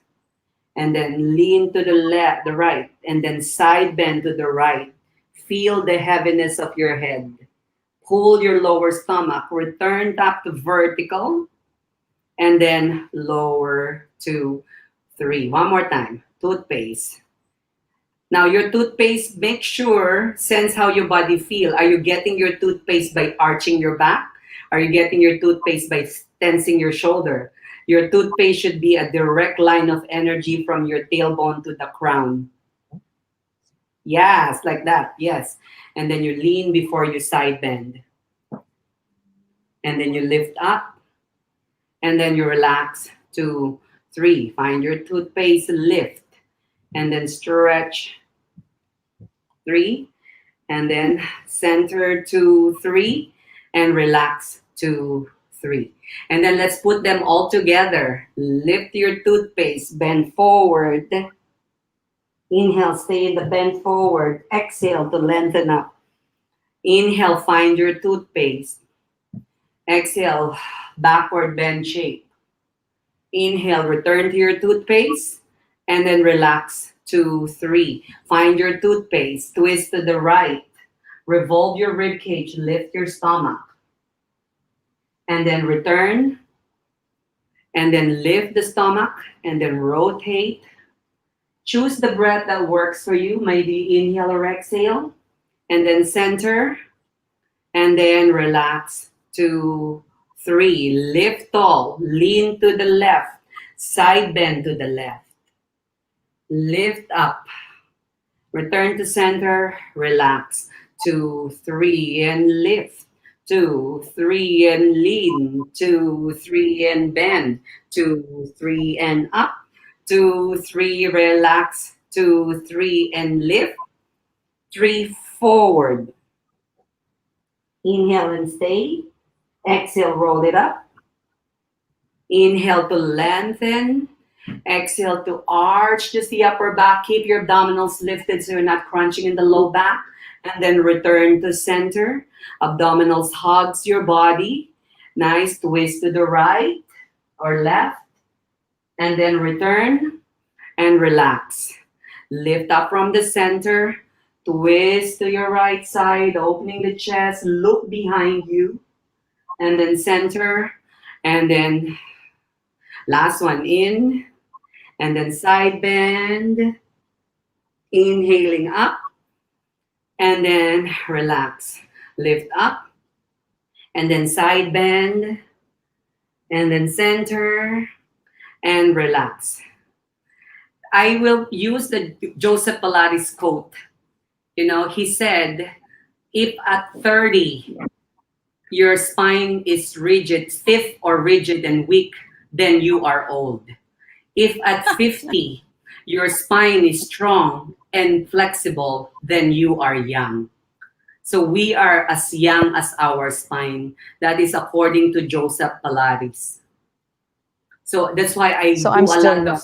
and then lean to the left, the right, and then side bend to the right. Feel the heaviness of your head. Pull your lower stomach. Return top to vertical. And then lower to 3. One more time. Toothpaste. Now your toothpaste, make sure, sense how your body feel. Are you getting your toothpaste by arching your back? Are you getting your toothpaste by tensing your shoulder? Your toothpaste should be a direct line of energy from your tailbone to the crown. Yes, like that. Yes. And then you lean before you side bend. And then you lift up. And then you relax to 3. Find your toothpaste, lift. And then stretch 3. And then center to 3. And relax to 3. And then let's put them all together. Lift your toothpaste, bend forward. Inhale, stay in the bend forward. Exhale to lengthen up. Inhale, find your toothpaste. Exhale, backward bend shape. Inhale, return to your toothpaste. And then relax to 3. Find your toothpaste, twist to the right. Revolve your rib cage, lift your stomach. And then return. And then lift the stomach. And then rotate. Choose the breath that works for you. Maybe inhale or exhale. And then center. And then relax to 3. Lift tall. Lean to the left. Side bend to the left. Lift up. Return to center. Relax. 2, 3, and lift. 2, 3, and lean. 2, 3, and bend. 2, 3, and up. 2, 3, relax. 2, 3, and lift. 3, forward. Inhale and stay. Exhale, roll it up. Inhale to lengthen. Exhale to arch just the upper back. Keep your abdominals lifted so you're not crunching in the low back. And then return to center. Abdominals hugs your body. Nice twist to the right or left. And then return and relax. Lift up from the center. Twist to your right side, opening the chest. Look behind you. And then center. And then last one, in. And then side bend. Inhaling up. And then relax. Lift up. And then side bend. And then center. And relax. I will use the Joseph Pilates quote. You know, he said, if at 30 your spine is rigid, stiff or rigid and weak, then you are old. If at 50 your spine is strong and flexible, then you are young. So we are as young as our spine. That is according to Joseph Pilates. So that's why I So do I'm a still lot young. of,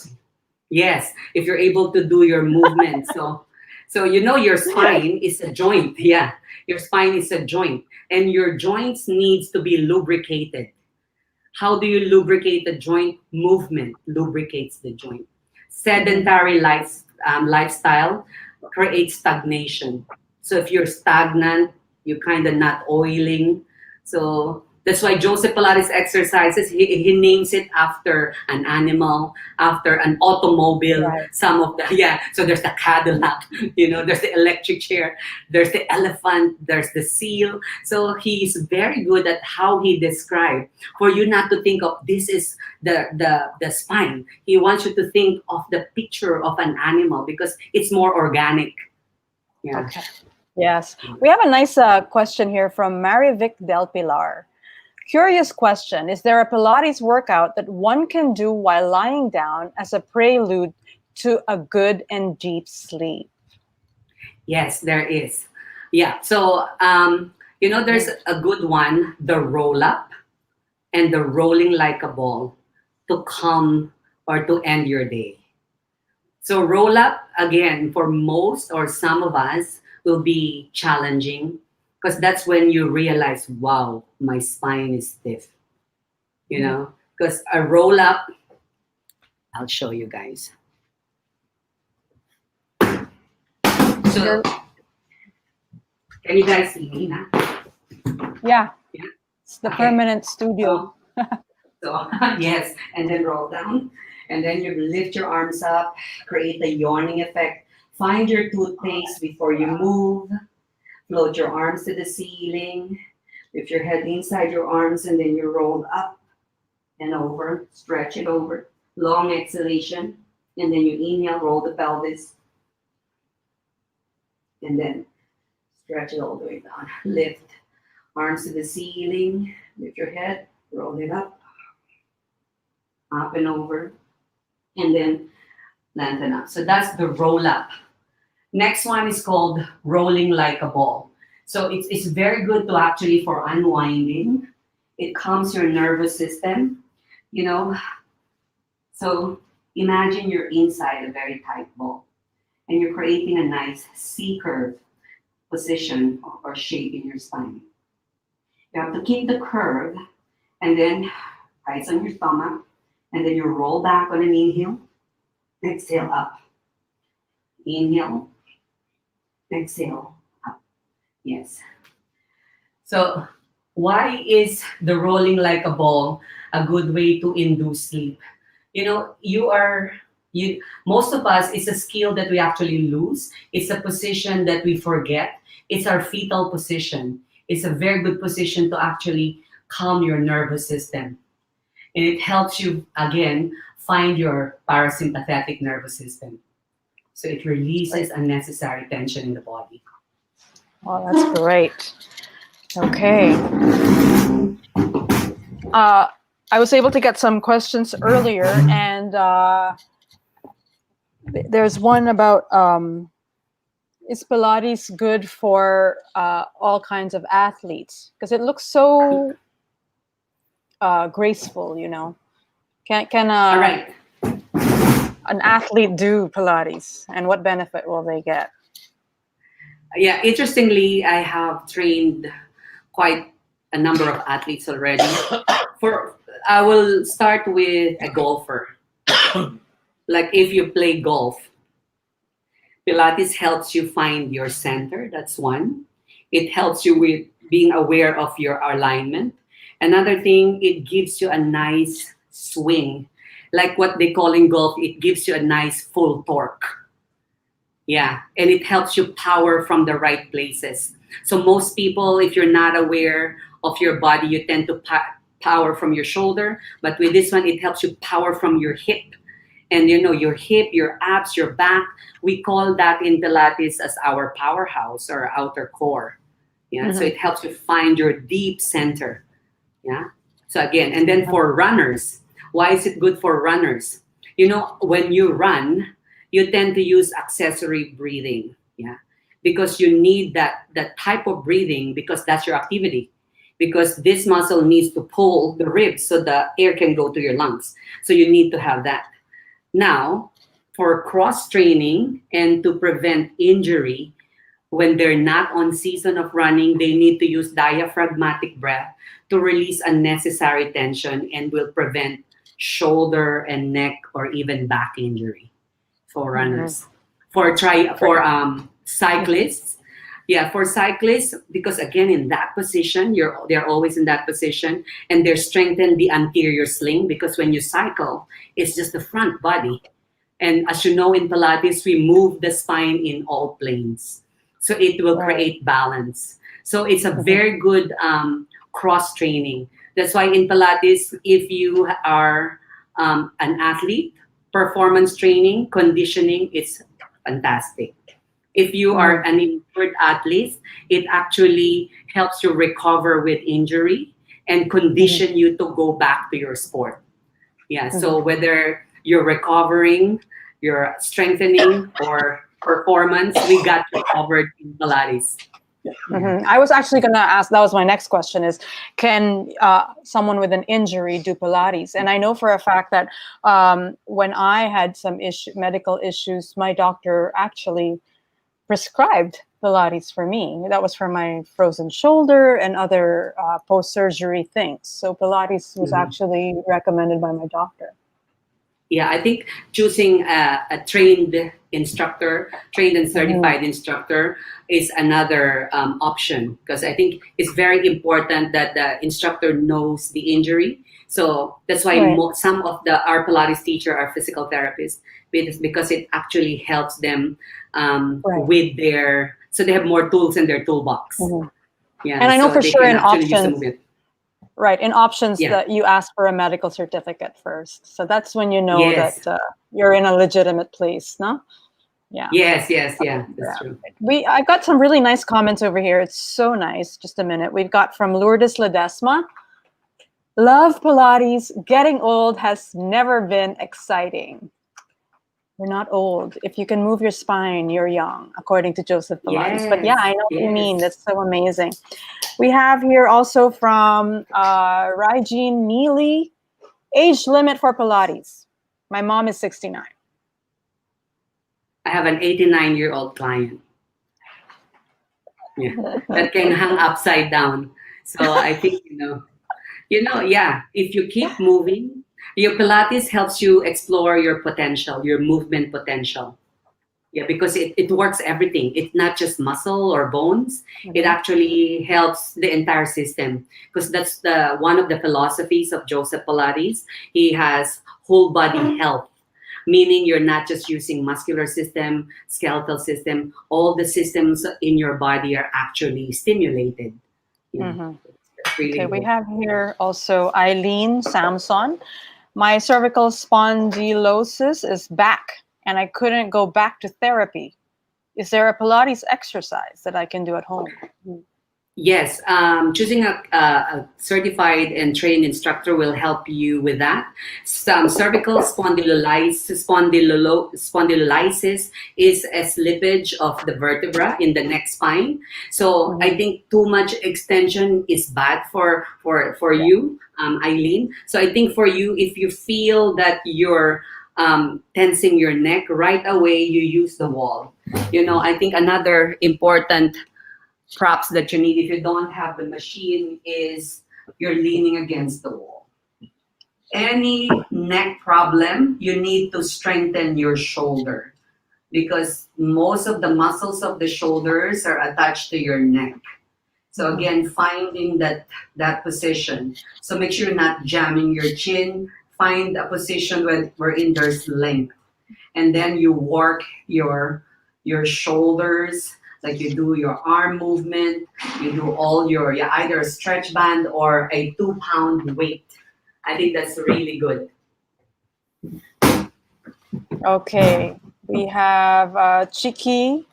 yes, if you're able to do your movement. So you know your spine is a joint. Yeah, your spine is a joint. And your joints needs to be lubricated. How do you lubricate the joint? Movement lubricates the joint. Sedentary lifestyle creates stagnation. So if you're stagnant, you're kind of not oiling. So that's why Joseph Pilates exercises, he names it after an animal, after an automobile, Right. some of the, yeah. So there's the Cadillac, you know, there's the electric chair, there's the elephant, there's the seal. So he's very good at how he described, for you not to think of this is the spine. He wants you to think of the picture of an animal because it's more organic. Yeah. Okay. Yes. We have a nice question here from Marivic Del Pilar. Curious question. Is there a Pilates workout that one can do while lying down as a prelude to a good and deep sleep? Yes, there is. Yeah. So, you know, there's a good one, the roll up and the rolling like a ball to come or to end your day. So roll up, again, for most or some of us will be challenging because that's when you realize, wow, my spine is stiff, you know, because a roll up, I'll show you guys. So, can you guys see me now? Yeah, Yeah. it's the Okay. permanent studio. So yes, and then roll down, and then you lift your arms up, create a yawning effect. Find your toothpaste before you move. Float your arms to the ceiling. Lift your head inside your arms, and then you roll up and over. Stretch it over. Long exhalation, and then you inhale, roll the pelvis, and then stretch it all the way down. Lift arms to the ceiling. Lift your head, roll it up and over, and then lengthen up. So that's the roll up. Next one is called rolling like a ball. So it's very good to actually for unwinding. It calms your nervous system, you know. So imagine you're inside a very tight ball and you're creating a nice C curve position or shape in your spine. You have to keep the curve and then eyes on your stomach, and then you roll back on an inhale, exhale up. Inhale, exhale up. Yes. So why is the rolling like a ball a good way to induce sleep? You know, you most of us, it's a skill that we actually lose. It's a position that we forget. It's our fetal position. It's a very good position to actually calm your nervous system. And it helps you again find your parasympathetic nervous system. So it releases unnecessary tension in the body. Oh, that's great. Okay. I was able to get some questions earlier, and there's one about is Pilates good for all kinds of athletes? Because it looks so graceful, you know. Can All right. an athlete do Pilates, and what benefit will they get? Yeah, interestingly, I have trained quite a number of athletes already. For I will start with a golfer. Like if you play golf, Pilates helps you find your center. That's one. It helps you with being aware of your alignment. Another thing, it gives you a nice swing. Like what they call in golf, it gives you a nice full torque. Yeah, and it helps you power from the right places. So most people, if you're not aware of your body, you tend to power from your shoulder. But with this one, it helps you power from your hip. And you know, your hip, your abs, your back, we call that in Pilates as our powerhouse or outer core. Yeah, so it helps you find your deep center. Yeah. So again, and then for runners, why is it good for runners? You know, when you run, you tend to use accessory breathing. Yeah. Because you need that type of breathing because that's your activity. Because this muscle needs to pull the ribs so the air can go to your lungs. So you need to have that. Now, for cross training and to prevent injury, when they're not on season of running, they need to use diaphragmatic breath to release unnecessary tension and will prevent shoulder and neck or even back injury for runners. For cyclists, yeah, for cyclists, because again in that position, they're always in that position, and they're strengthened the anterior sling because when you cycle, it's just the front body. And as you know, in Pilates, we move the spine in all planes. So it will create balance. So it's a very good cross training. That's why in Pilates, if you are an athlete, performance training, conditioning, it's fantastic. If you are an injured athlete, it actually helps you recover with injury and condition you to go back to your sport. Yeah, so whether you're recovering, you're strengthening, or performance, we got you covered in Pilates. I was actually going to ask, that was my next question is, can someone with an injury do Pilates? And I know for a fact that when I had some medical issues, my doctor actually prescribed Pilates for me. That was for my frozen shoulder and other post-surgery things. So Pilates was actually recommended by my doctor. Yeah, I think choosing a trained and certified instructor is another option, because I think it's very important that the instructor knows the injury. So that's why Right. some of the our Pilates teacher are physical therapists, because it actually helps them Right. with their, so they have more tools in their toolbox. Mhm. Yeah, And I know so for they sure can in actually use the options, movement. right, in options Yeah. that you ask for a medical certificate first. So that's when you know Yes. that you're in a legitimate place, no? Yeah. Yes. Yes. Yeah. Yeah. That's true. I've got some really nice comments over here. It's so nice. Just a minute. We've got from Lourdes Ledesma. Love Pilates. Getting old has never been exciting. You're not old. If you can move your spine, you're young, according to Joseph Pilates. But yeah, Yes. I know what you mean. Yes. That's so amazing. We have here also from Raijin Neely, age limit for Pilates. My mom is 69. I have an 89-year-old client. Yeah, that can hang upside down. So I think, yeah, if you keep moving, your Pilates helps you explore your potential, your movement potential. Yeah, because it works everything. It's not just muscle or bones. It Mhm. actually helps the entire system, because that's the one of the philosophies of Joseph Pilates. He has whole body health, meaning you're not just using muscular system, skeletal system. All the systems in your body are actually stimulated. Yeah, Mhm. that's really Okay, we good. have here also Eileen Samson. My cervical spondylosis is back and I couldn't go back to therapy. Is there a Pilates exercise that I can do at home? Yes, choosing a certified and trained instructor will help you with that. Some cervical spondylolysis is a slippage of the vertebra in the neck spine. So I Mhm. think too much extension is bad for Yeah. you, Eileen. So I think for you, if you feel that you're tensing your neck, right away you use the wall. I think another important props that you need if you don't have the machine is you're leaning against the wall. Any neck problem, you need to strengthen your shoulder, because most of the muscles of the shoulders are attached to your neck. So Mhm. again, finding that position. So make sure you're not jamming your chin. Find a position wherein there's length, and then you work your shoulders, like you do your arm movement, you do all your, yeah, either a stretch band or a 2 pound weight. I think that's really good. Okay, we have Chiki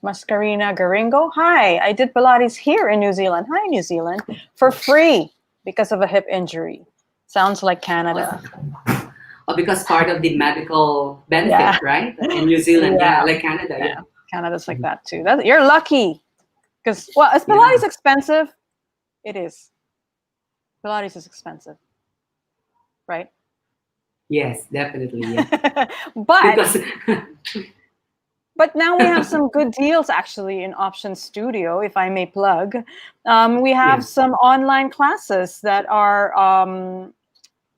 Mascarina Garingo. Hi, I did Pilates here in New Zealand. Hi, New Zealand, for free because of a hip injury. Sounds like Canada. Oh, because part of the medical Yeah, benefit, right, in New Zealand, yeah, yeah, like Canada, yeah. yeah. Canada's like that too. You're lucky because, well, is Pilates Yeah. expensive? It is. Pilates is expensive, right? Yes, definitely, yeah. but Because But now we have some good deals actually in Option Studio, if I may plug. We have yeah. some online classes that are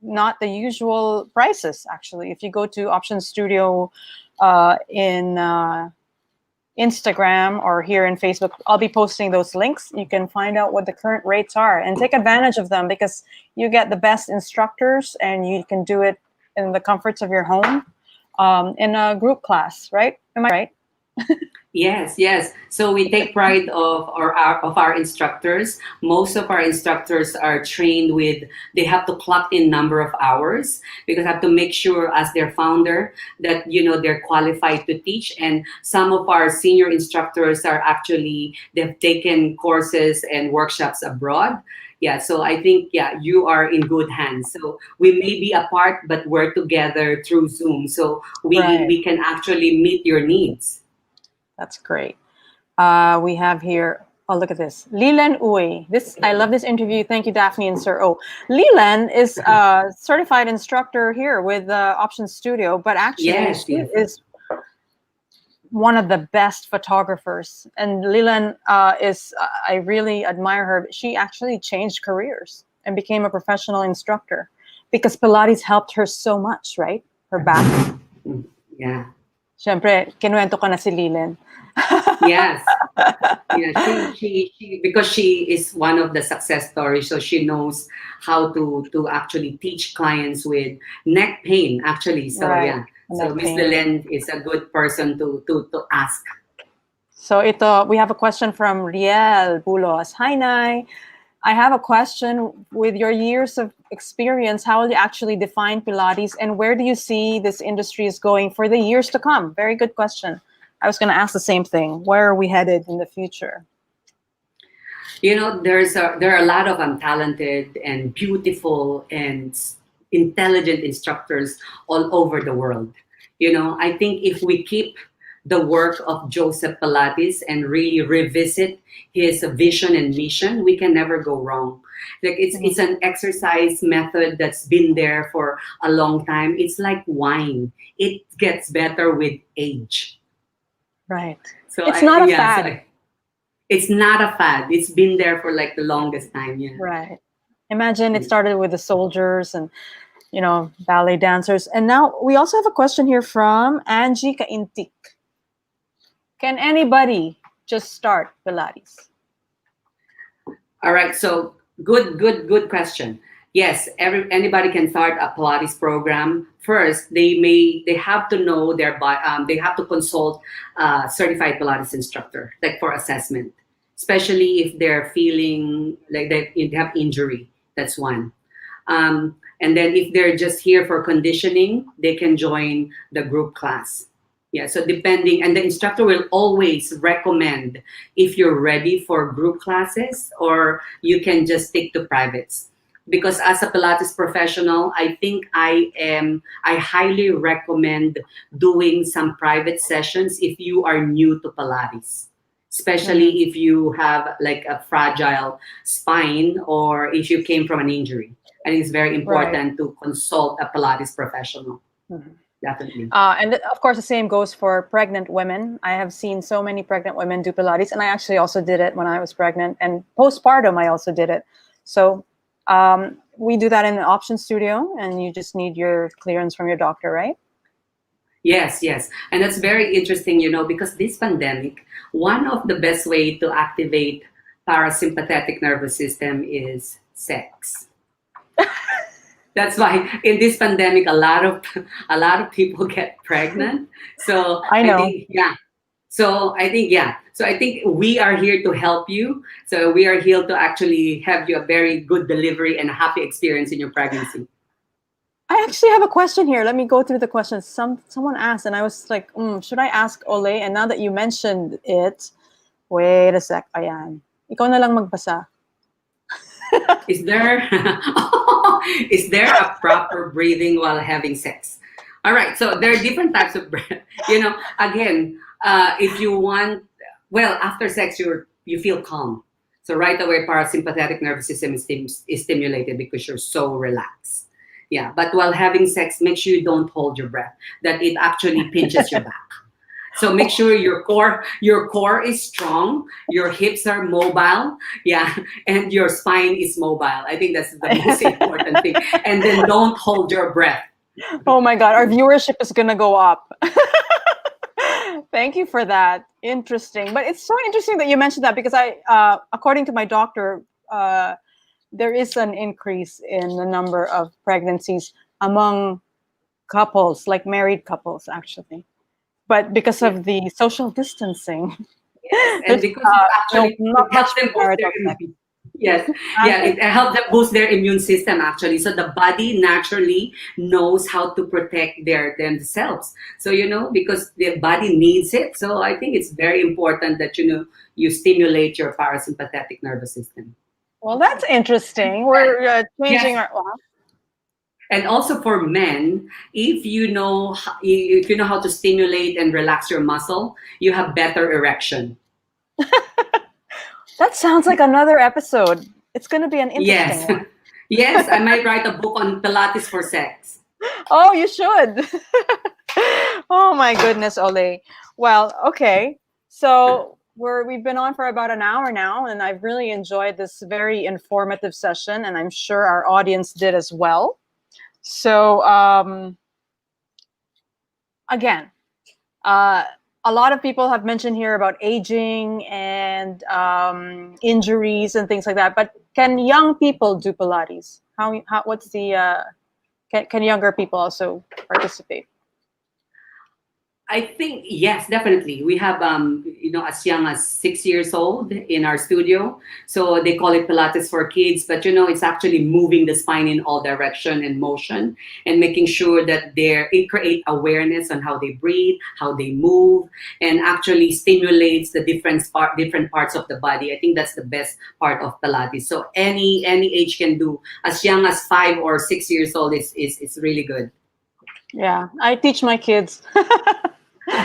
not the usual prices, actually. If you go to Option Studio in Instagram or here in Facebook, I'll be posting those links. You can find out what the current rates are and take advantage of them, because you get the best instructors and you can do it in the comforts of your home in a group class, right? Am I right? Yes, yes. So we take pride of our instructors. Most of our instructors are trained with, they have to clock in number of hours, because I have to make sure as their founder that they're qualified to teach. And some of our senior instructors are actually, they've taken courses and workshops abroad. Yeah, so I think, yeah, you are in good hands. So we may be apart, but we're together through Zoom. So we Right. we can actually meet your needs. That's great. We have here, oh, look at this. Leland Uy. I love this interview. Thank you, Daphne and Sir O. Leland is a certified instructor here with Option Studio, but actually Yes, she yes. is one of the best photographers. And Leland I really admire her. She actually changed careers and became a professional instructor because Pilates helped her so much, right? her back. Yeah. Siyempre, kinuwento ka na si Lilin. Yes. Yeah, she because she is one of the success stories, so she knows how to actually teach clients with neck pain actually. So Right. yeah, so Neck Miss pain. Lelen is a good person to ask. So ito, we have a question from Riel Bulos. Hi, Nay. I have a question. With your years of experience, how will you actually define Pilates, and where do you see this industry is going for the years to come? Very good question. I was going to ask the same thing. Where are we headed in the future? You know, there are a lot of talented and beautiful and intelligent instructors all over the world. You know, I think if we keep the work of Joseph Pilates and really revisit his vision and mission, we can never go wrong. Like it's an exercise method that's been there for a long time. It's like wine; it gets better with age. Right. So It's not a yeah, fad. it's not a fad. It's been there for like the longest time. Yeah. Right. Imagine it started with the soldiers and, ballet dancers. And now we also have a question here from Angie Kaintik. Can anybody just start Pilates? All right. So good question. Yes, anybody can start a Pilates program. First, they have to know they have to consult a certified Pilates instructor, like for assessment, especially if they're feeling like they have injury. That's one. And then if they're just here for conditioning, they can join the group class. Yeah, so depending, and the instructor will always recommend if you're ready for group classes or you can just stick to privates. Because as a Pilates professional, I think I highly recommend doing some private sessions if you are new to Pilates, especially if you have like a fragile spine or if you came from an injury. I think it's very important to consult a Pilates professional. Definitely. And of course, the same goes for pregnant women. I have seen so many pregnant women do Pilates, and I actually also did it when I was pregnant, and postpartum, I also did it. So we do that in the option studio, and you just need your clearance from your doctor, right? Yes, yes. And that's very interesting, because this pandemic, one of the best way to activate parasympathetic nervous system is sex. That's why in this pandemic, a lot of people get pregnant. So I know. think, yeah. So I think, yeah. So I think we are here to help you. So we are here to actually have you a very good delivery and a happy experience in your pregnancy. I actually have a question here. Let me go through the questions. Someone asked, and I was like, should I ask Ole? And now that you mentioned it, wait a sec. Ayan. Ikaw na lang magbasa. Is there is there a proper breathing while having sex? All right, so there are different types of breath. Again, if you want, well, after sex you feel calm. So right away, parasympathetic nervous system is stimulated because you're so relaxed. Yeah, but while having sex, make sure you don't hold your breath. That it actually pinches your back. So make sure your core is strong, your hips are mobile, yeah, and your spine is mobile. I think that's the most important thing. And then don't hold your breath. Oh my God, our viewership is gonna go up. Thank you for that. Interesting, but it's so interesting that you mentioned that because according to my doctor, there is an increase in the number of pregnancies among couples, like married couples, actually. But because of the social distancing, yes, and because it actually not it helps much them boost their sex. yes, yeah, it helps them boost their immune system actually. So the body naturally knows how to protect themselves. So because the body needs it. So I think it's very important that you stimulate your parasympathetic nervous system. Well, that's interesting. We're changing Yes. our. And also for men, if you know how to stimulate and relax your muscle, you have better erection. That sounds like another episode. It's going to be an interesting Yes. one. Yes, I might write a book on Pilates for sex. Oh, you should. Oh my goodness, Ole. Well, okay. So we've been on for about an hour now, and I've really enjoyed this very informative session, and I'm sure our audience did as well. So again, uh, a lot of people have mentioned here about aging and injuries and things like that. But can young people do Pilates? How what's the can younger people also participate? I think yes, definitely. We have as young as 6 years old in our studio. So they call it Pilates for kids, but it's actually moving the spine in all direction and motion, and making sure that it create awareness on how they breathe, how they move, and actually stimulates the different parts of the body. I think that's the best part of Pilates. So any age can do, as young as 5 or 6 years old. It's really good. Yeah, I teach my kids.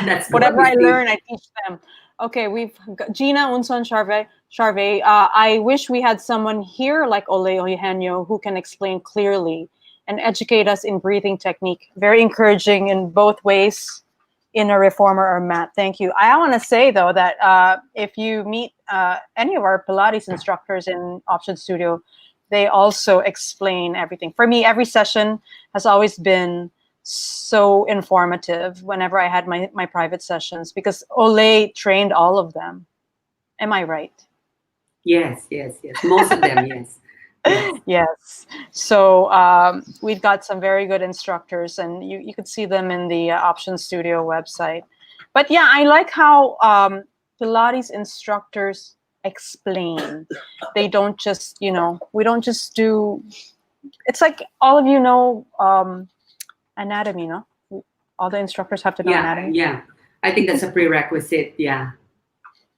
That's Whatever I good. learn, I teach them. Okay, we've got Gina Unson Charve. Charve. I wish we had someone here like Ole Eugenio who can explain clearly and educate us in breathing technique. Very encouraging in both ways, in a reformer or mat. Thank you. I want to say though that if you meet any of our Pilates instructors in Option Studio, they also explain everything. For me, every session has always been so informative whenever I had my private sessions because Ole trained all of them. Am I right? Yes. Most of them, yes. Yes. Yes. So we've got some very good instructors, and you could see them in the Option Studio website. But yeah, I like how Pilates instructors explain. They don't just, we don't just do. It's like all of anatomy, no? All the instructors have to know Yeah, anatomy. yeah. I think that's a prerequisite, yeah.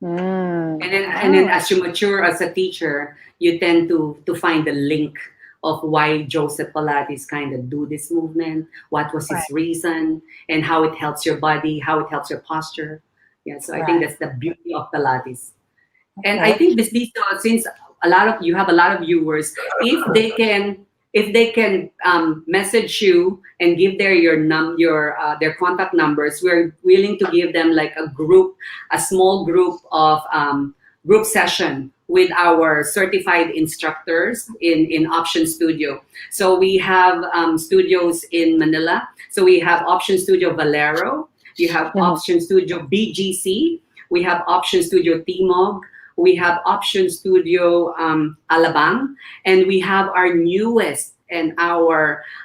Mm. And then as you mature as a teacher, you tend to find the link of why Joseph Pilates kind of do this movement, what was his Right. reason, and how it helps your body, how it helps your posture. Yeah, so I think Right. that's the beauty of Pilates. And I Okay. think this these since you have a lot of viewers, if they can message you and give their contact numbers, we're willing to give them like a small group of group session with our certified instructors in Option Studio. So we have studios in Manila. So we have Option Studio Valero, you have Mhm. Option Studio BGC, we have Option Studio Timog, we have Option Studio Alabang, and we have our newest and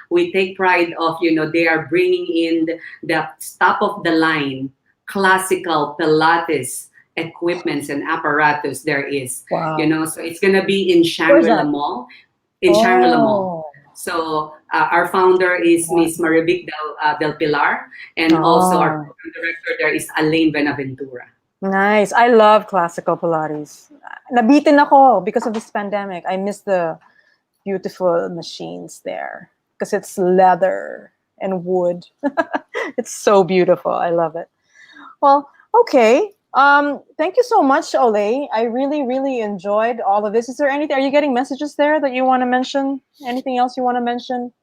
we take pride of, they are bringing in the top of the line classical Pilates equipments and apparatus there is. Wow. So it's going to be in Where's Shangri-La that? Mall, in Shangri-La Mall. Oh. So our founder is Wow. Miss Marivic del Pilar, and also our Oh. program director there is Alain Benaventura. Nice. I love classical Pilates. Nabitin ako because of this pandemic. I miss the beautiful machines there because it's leather and wood. It's so beautiful. I love it. Well, okay. Thank you so much, Ole. I really, really enjoyed all of this. Is there anything? Are you getting messages there that you want to mention? Anything else you want to mention?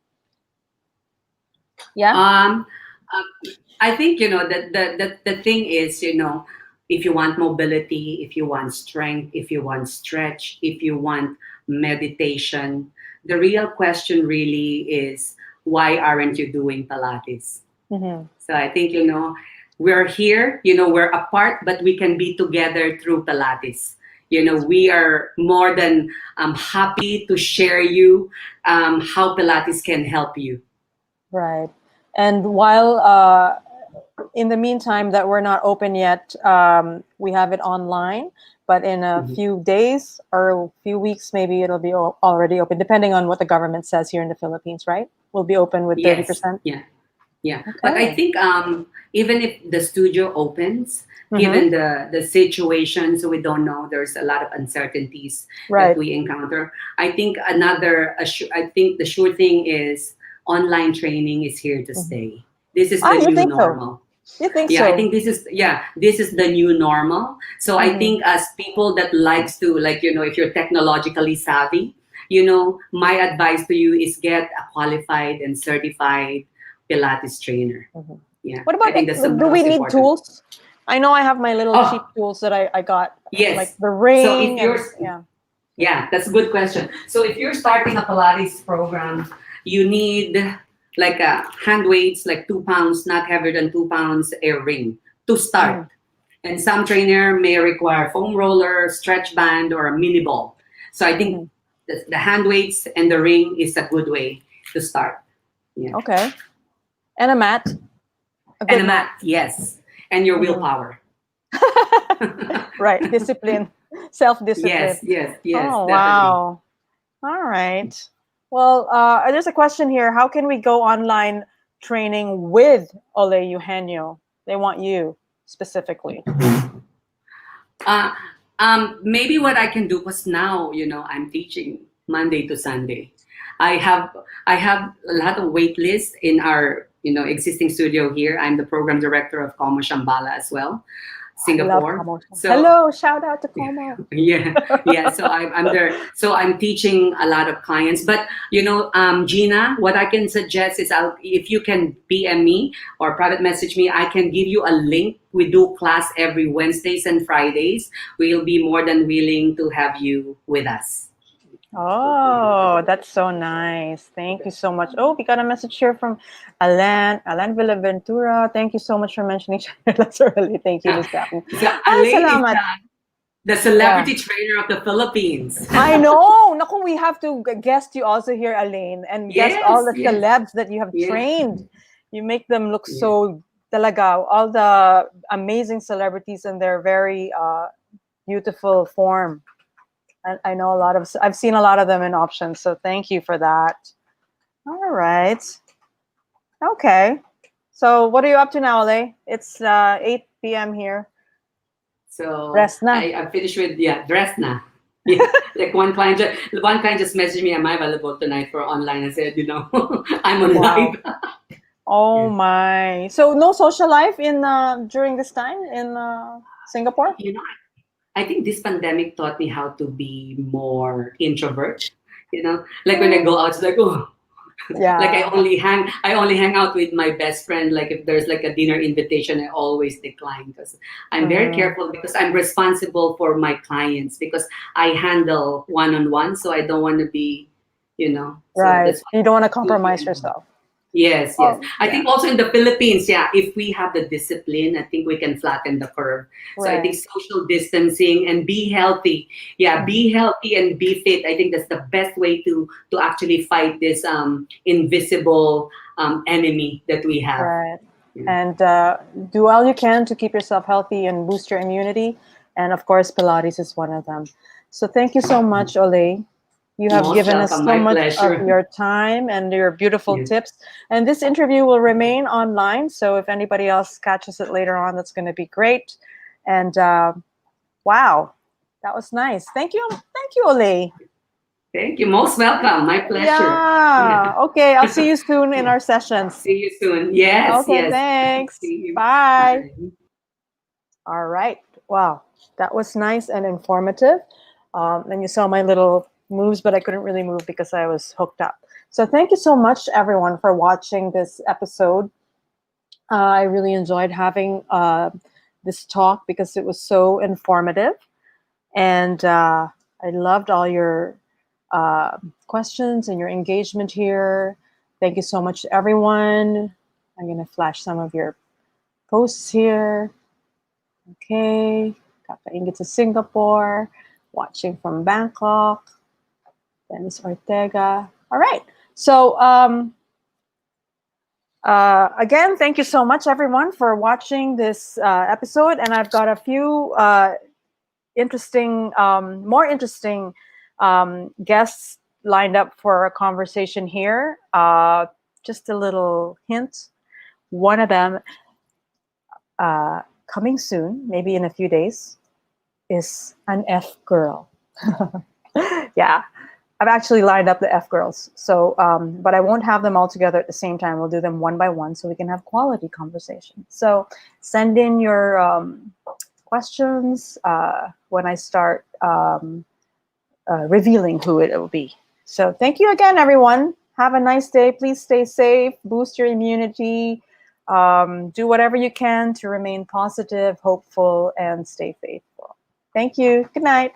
Yeah. Um, I think the thing is, if you want mobility, if you want strength, if you want stretch, if you want meditation, the real question really is, why aren't you doing Pilates? Mm-hmm. So I think we're here, we're apart, but we can be together through Pilates. We are more than happy to share you how Pilates can help you. Right. And while in the meantime that we're not open yet, we have it online. But in a Mhm. few days or a few weeks, maybe it'll be already open, depending on what the government says here in the Philippines. Right? We'll be open with Yes, 30%. yeah. Yeah, but I Okay. think even if the studio opens, Mm-hmm. given the situation, so we don't know, there's a lot of uncertainties that Right. we encounter. I think I think the sure thing is online training is here to Mhm. stay. This is Ah, the you new think so? normal. You think Yeah, I so? think this is the new normal. So I Mm-hmm. think as people that likes to, like, if you're technologically savvy, my advice to you is get a qualified and certified Pilates trainer. Mm-hmm. Yeah, What I about think that's the do we most need important. tools? I know I have my little cheap Oh, tools that I got, like yes. the So if ring you're, and yeah. yeah, that's a good question. So if you're starting a Pilates program, you need like hand weights, like 2 pounds, not heavier than 2 pounds, a ring to start. And some trainer may require foam roller, stretch band, or a mini ball. So I think the hand weights and the ring is a good way to start. Yeah. Okay. And a mat. A And good a mat, yes. And your willpower. Right. Discipline. Self-discipline. Yes, Oh, definitely. wow. All right. Well, there's a question here. How can we go online training with Ole Eugenio? They want you specifically. Uh, Maybe what I can do, because now, I'm teaching Monday to Sunday. I have I have a lot of wait lists in our existing studio here. I'm the program director of Como Shambhala as well, I love Singapore. Como. So Hello, shout out to Como. yeah. So I'm there. So I'm teaching a lot of clients. But Gina, what I can suggest is, if you can PM me or private message me, I can give you a link. We do class every Wednesdays and Fridays. We'll be more than willing to have you with us. Oh, that's so nice. Thank you so much. Oh, we got a message here from Alan Villaventura. Thank you so much for mentioning That's early. Thank you, Miss Daphne. So Ay, Elaine is salamat. the celebrity trainer of the Philippines. I know. Naku, we have to guest you also here, Elaine, and guest all the Yes. celebs that you have Yeah. trained. You make them look so talaga. All the amazing celebrities in their very beautiful form. I know I've seen a lot of them in options, so thank you for that. All right. Okay. So what are you up to now, Ale? It's 8 p.m. here. So Rest na. I finished with dress na. Yeah, like one client just messaged me, am I available tonight for online? I said, I'm on Wow. live. Oh my. So no social life in during this time in Singapore? I think this pandemic taught me how to be more introvert. Like when I go out, it's like, oh, like Yeah. I only hang out with my best friend. Like if there's like a dinner invitation, I always decline because I'm very careful, because I'm responsible for my clients, because I handle one-on-one, so I don't want to be, so Right. that's You don't want to why. compromise yourself. Yes. Oh, I think also in the Philippines, if we have the discipline, I think we can flatten the curve. So I think right. social distancing and be healthy. Yeah, be healthy and be fit. I think that's the best way to actually fight this invisible enemy that we have. Right. Yeah. And do all you can to keep yourself healthy and boost your immunity. And of course, Pilates is one of them. So thank you so much, Ole. You have Most given us welcome. so My much of pleasure. your time and your beautiful Yes. tips. And this interview will remain online. So if anybody else catches it later on, that's going to be great. And wow, that was nice. Thank you. Thank you, Ole. Thank you. Most welcome. My pleasure. Yeah. Okay. I'll see you soon in our sessions. See you soon. Yes. Okay. Thanks. See you. Bye. Bye. All right. Wow. That was nice and informative. And you saw my little moves, but I couldn't really move because I was hooked up. So thank you so much, everyone, for watching this episode. I really enjoyed having this talk because it was so informative. And I loved all your questions and your engagement here. Thank you so much, everyone. I'm going to flash some of your posts here. Okay, Kakaingit to Singapore, watching from Bangkok, Dennis Ortega. All right, so again, thank you so much, everyone, for watching this episode. And I've got a few more interesting guests lined up for a conversation here. Just a little hint. One of them, coming soon, maybe in a few days, is an F girl. Yeah, I've actually lined up the F girls. So, but I won't have them all together at the same time. We'll do them one by one so we can have quality conversation. So send in your questions when I start revealing who it will be. So thank you again, everyone. Have a nice day. Please stay safe, boost your immunity, do whatever you can to remain positive, hopeful, and stay faithful. Thank you. Good night.